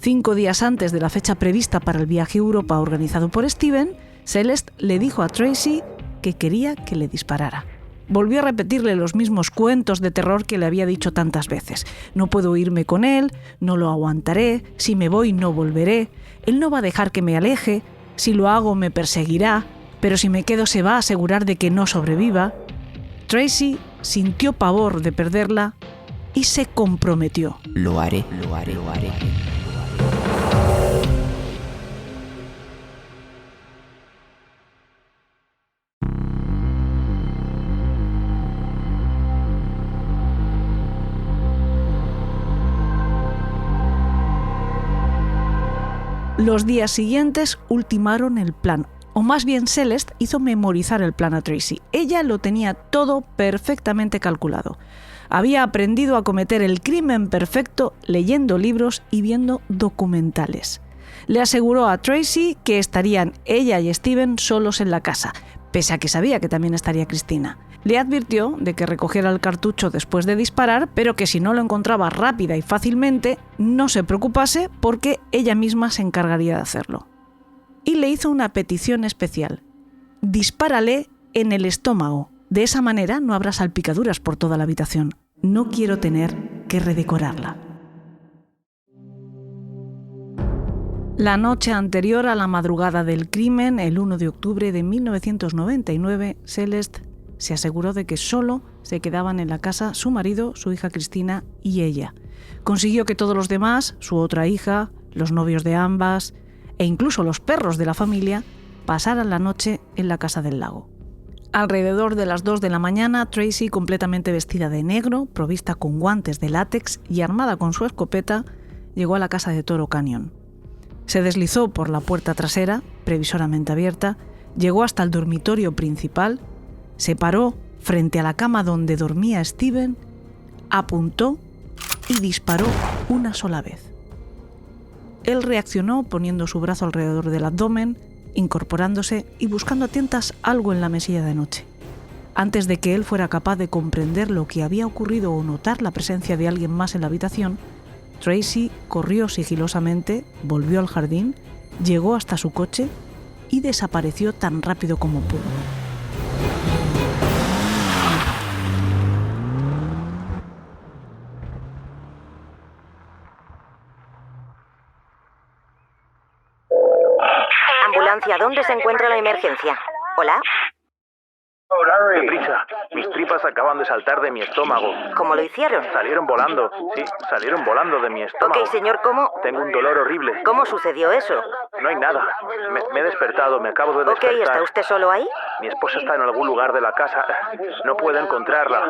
5 días antes de la fecha prevista para el viaje a Europa organizado por Steven, Celeste le dijo a Tracy que quería que le disparara. Volvió a repetirle los mismos cuentos de terror que le había dicho tantas veces. No puedo irme con él, no lo aguantaré, si me voy no volveré, él no va a dejar que me aleje, si lo hago me perseguirá, pero si me quedo se va a asegurar de que no sobreviva. Tracy sintió pavor de perderla y se comprometió. Lo haré, lo haré, lo haré. Los días siguientes ultimaron el plan, o más bien Celeste hizo memorizar el plan a Tracy. Ella lo tenía todo perfectamente calculado. Había aprendido a cometer el crimen perfecto leyendo libros y viendo documentales. Le aseguró a Tracy que estarían ella y Steven solos en la casa, pese a que sabía que también estaría Cristina. Le advirtió de que recogiera el cartucho después de disparar, pero que si no lo encontraba rápida y fácilmente, no se preocupase porque ella misma se encargaría de hacerlo. Y le hizo una petición especial. Dispárale en el estómago. De esa manera no habrá salpicaduras por toda la habitación. No quiero tener que redecorarla. La noche anterior a la madrugada del crimen, el 1 de octubre de 1999, Celeste se aseguró de que solo se quedaban en la casa su marido, su hija Cristina y ella. Consiguió que todos los demás, su otra hija, los novios de ambas e incluso los perros de la familia, pasaran la noche en la casa del lago. Alrededor de las 2 de la mañana, Tracy, completamente vestida de negro, provista con guantes de látex y armada con su escopeta, llegó a la casa de Toro Canyon. Se deslizó por la puerta trasera, previsoramente abierta, llegó hasta el dormitorio principal, se paró frente a la cama donde dormía Steven, apuntó y disparó una sola vez. Él reaccionó poniendo su brazo alrededor del abdomen, incorporándose y buscando a tientas algo en la mesilla de noche. Antes de que él fuera capaz de comprender lo que había ocurrido o notar la presencia de alguien más en la habitación, Tracy corrió sigilosamente, volvió al jardín, llegó hasta su coche y desapareció tan rápido como pudo. Ambulancia, ¿dónde se encuentra la emergencia? ¿Hola? Deprisa, mis tripas acaban de saltar de mi estómago. ¿Cómo lo hicieron? Salieron volando, sí, salieron volando de mi estómago. Ok, señor, ¿cómo? Tengo un dolor horrible. ¿Cómo sucedió eso? No hay nada. Me he despertado, me acabo de despertar. Ok, ¿está usted solo ahí? Mi esposa está en algún lugar de la casa. No puedo encontrarla.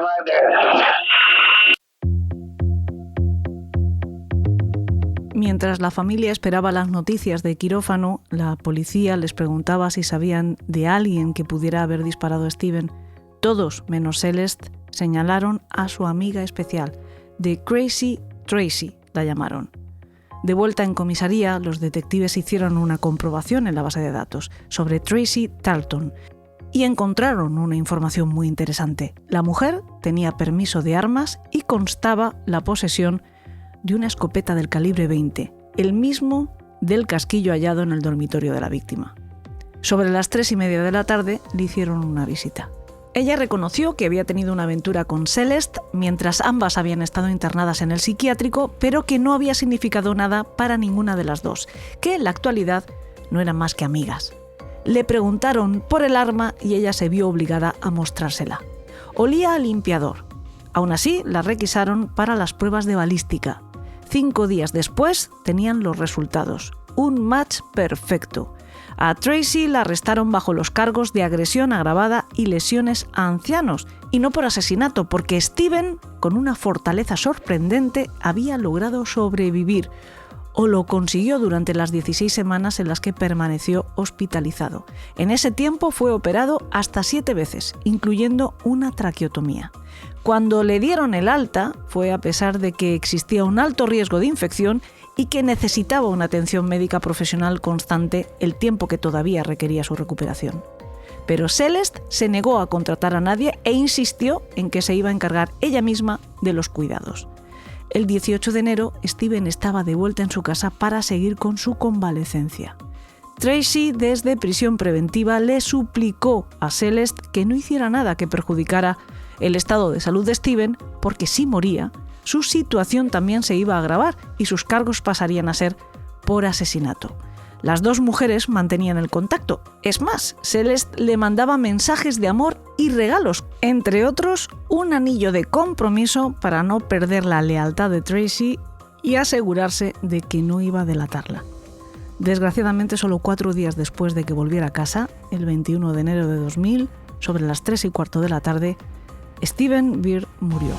Mientras la familia esperaba las noticias de quirófano, la policía les preguntaba si sabían de alguien que pudiera haber disparado a Steven. Todos, menos Celeste, señalaron a su amiga especial, The Crazy Tracy, la llamaron. De vuelta en comisaría, los detectives hicieron una comprobación en la base de datos sobre Tracy Tarleton y encontraron una información muy interesante. La mujer tenía permiso de armas y constaba la posesión de una escopeta del calibre 20, el mismo del casquillo hallado en el dormitorio de la víctima. Sobre las 3:30 de la tarde le hicieron una visita. Ella reconoció que había tenido una aventura con Celeste mientras ambas habían estado internadas en el psiquiátrico, pero que no había significado nada para ninguna de las dos, que en la actualidad no eran más que amigas. Le preguntaron por el arma y ella se vio obligada a mostrársela. Olía a limpiador. Aún así, la requisaron para las pruebas de balística. 5 días después tenían los resultados. Un match perfecto. A Tracy la arrestaron bajo los cargos de agresión agravada y lesiones a ancianos, y no por asesinato, porque Steven, con una fortaleza sorprendente, había logrado sobrevivir, o lo consiguió durante las 16 semanas en las que permaneció hospitalizado. En ese tiempo fue operado hasta 7 veces, incluyendo una traqueotomía. Cuando le dieron el alta, fue a pesar de que existía un alto riesgo de infección y que necesitaba una atención médica profesional constante el tiempo que todavía requería su recuperación. Pero Celeste se negó a contratar a nadie e insistió en que se iba a encargar ella misma de los cuidados. El 18 de enero, Steven estaba de vuelta en su casa para seguir con su convalecencia. Tracy, desde prisión preventiva, le suplicó a Celeste que no hiciera nada que perjudicara el estado de salud de Steven, porque si moría, su situación también se iba a agravar y sus cargos pasarían a ser por asesinato. Las dos mujeres mantenían el contacto. Es más, Celeste le mandaba mensajes de amor y regalos, entre otros un anillo de compromiso para no perder la lealtad de Tracy y asegurarse de que no iba a delatarla. Desgraciadamente, solo 4 días después de que volviera a casa, el 21 de enero de 2000, sobre las 3:15 de la tarde, Steven Beer murió.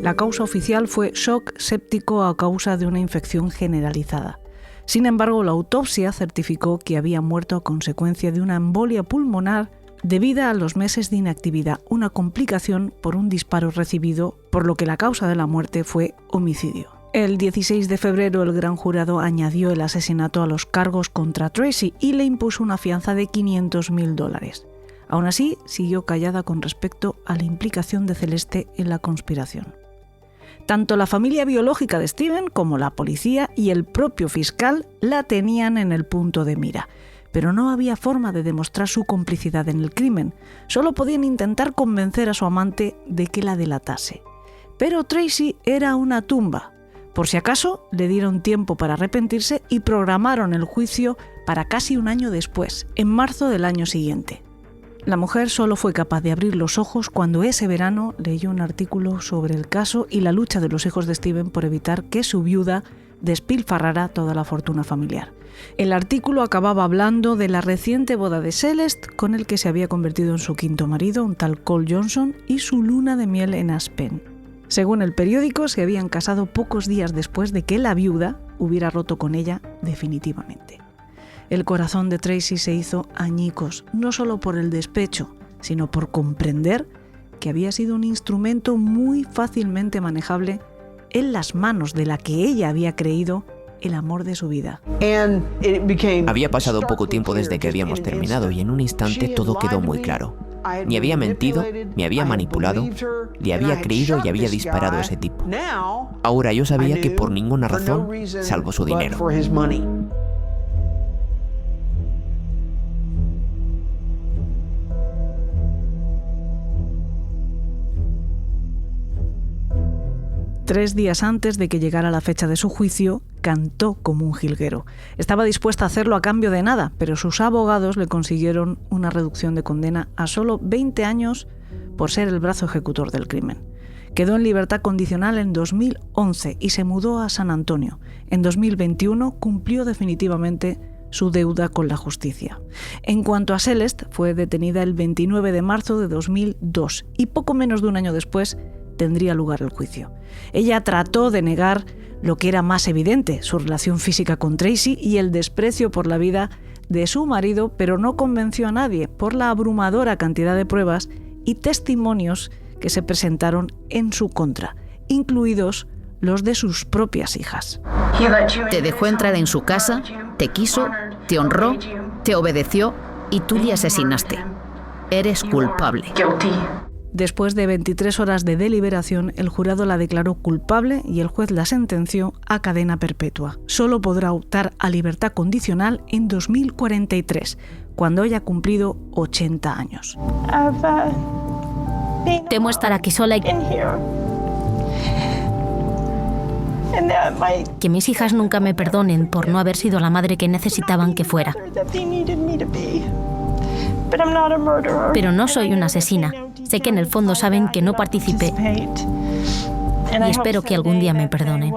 La causa oficial fue shock séptico a causa de una infección generalizada. Sin embargo, la autopsia certificó que había muerto a consecuencia de una embolia pulmonar debida a los meses de inactividad, una complicación por un disparo recibido, por lo que la causa de la muerte fue homicidio. El 16 de febrero el gran jurado añadió el asesinato a los cargos contra Tracy y le impuso una fianza de $500,000. Aún así, siguió callada con respecto a la implicación de Celeste en la conspiración. Tanto la familia biológica de Steven como la policía y el propio fiscal la tenían en el punto de mira, pero no había forma de demostrar su complicidad en el crimen. Solo podían intentar convencer a su amante de que la delatase. Pero Tracy era una tumba. Por si acaso, le dieron tiempo para arrepentirse y programaron el juicio para casi un año después, en marzo del año siguiente. La mujer solo fue capaz de abrir los ojos cuando ese verano leyó un artículo sobre el caso y la lucha de los hijos de Steven por evitar que su viuda despilfarrara toda la fortuna familiar. El artículo acababa hablando de la reciente boda de Celeste con el que se había convertido en su quinto marido, un tal Cole Johnson, y su luna de miel en Aspen. Según el periódico, se habían casado pocos días después de que la viuda hubiera roto con ella definitivamente. El corazón de Tracy se hizo añicos, no solo por el despecho, sino por comprender que había sido un instrumento muy fácilmente manejable en las manos de la que ella había creído el amor de su vida. Había pasado poco tiempo desde que habíamos terminado y en un instante todo quedó muy claro. Ni había mentido, me había manipulado, le había creído y había disparado a ese tipo. Ahora yo sabía que por ninguna razón, salvo su dinero. 3 días antes de que llegara la fecha de su juicio, cantó como un jilguero. Estaba dispuesta a hacerlo a cambio de nada, pero sus abogados le consiguieron una reducción de condena a solo 20 años por ser el brazo ejecutor del crimen. Quedó en libertad condicional en 2011 y se mudó a San Antonio. En 2021 cumplió definitivamente su deuda con la justicia. En cuanto a Celeste, fue detenida el 29 de marzo de 2002 y poco menos de un año después tendría lugar el juicio. Ella trató de negar lo que era más evidente, su relación física con Tracy y el desprecio por la vida de su marido, pero no convenció a nadie por la abrumadora cantidad de pruebas y testimonios que se presentaron en su contra, incluidos los de sus propias hijas. Te dejó entrar en su casa, te quiso, te honró, te obedeció y tú le asesinaste. Eres culpable. Después de 23 horas de deliberación, el jurado la declaró culpable y el juez la sentenció a cadena perpetua. Solo podrá optar a libertad condicional en 2043, cuando haya cumplido 80 años. Temo estar aquí sola y que mis hijas nunca me perdonen por no haber sido la madre que necesitaban que fuera. Pero no soy una asesina. Sé que en el fondo saben que no participé y espero que algún día me perdonen.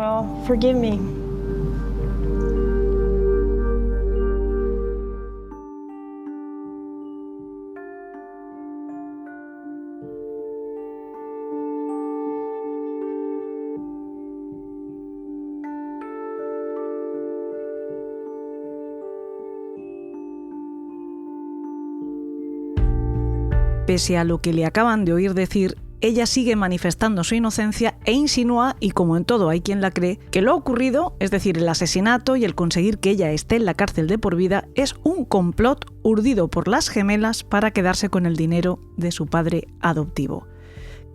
Pese a lo que le acaban de oír decir, ella sigue manifestando su inocencia e insinúa, y como en todo hay quien la cree, que lo ocurrido, es decir, el asesinato y el conseguir que ella esté en la cárcel de por vida, es un complot urdido por las gemelas para quedarse con el dinero de su padre adoptivo.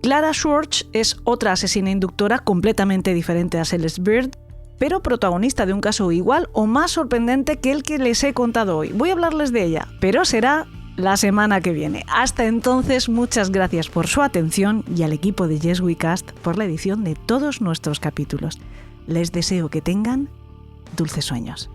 Clara Schwartz es otra asesina inductora completamente diferente a Celeste Byrd, pero protagonista de un caso igual o más sorprendente que el que les he contado hoy. Voy a hablarles de ella, pero será la semana que viene. Hasta entonces, muchas gracias por su atención y al equipo de Yes We Cast por la edición de todos nuestros capítulos. Les deseo que tengan dulces sueños.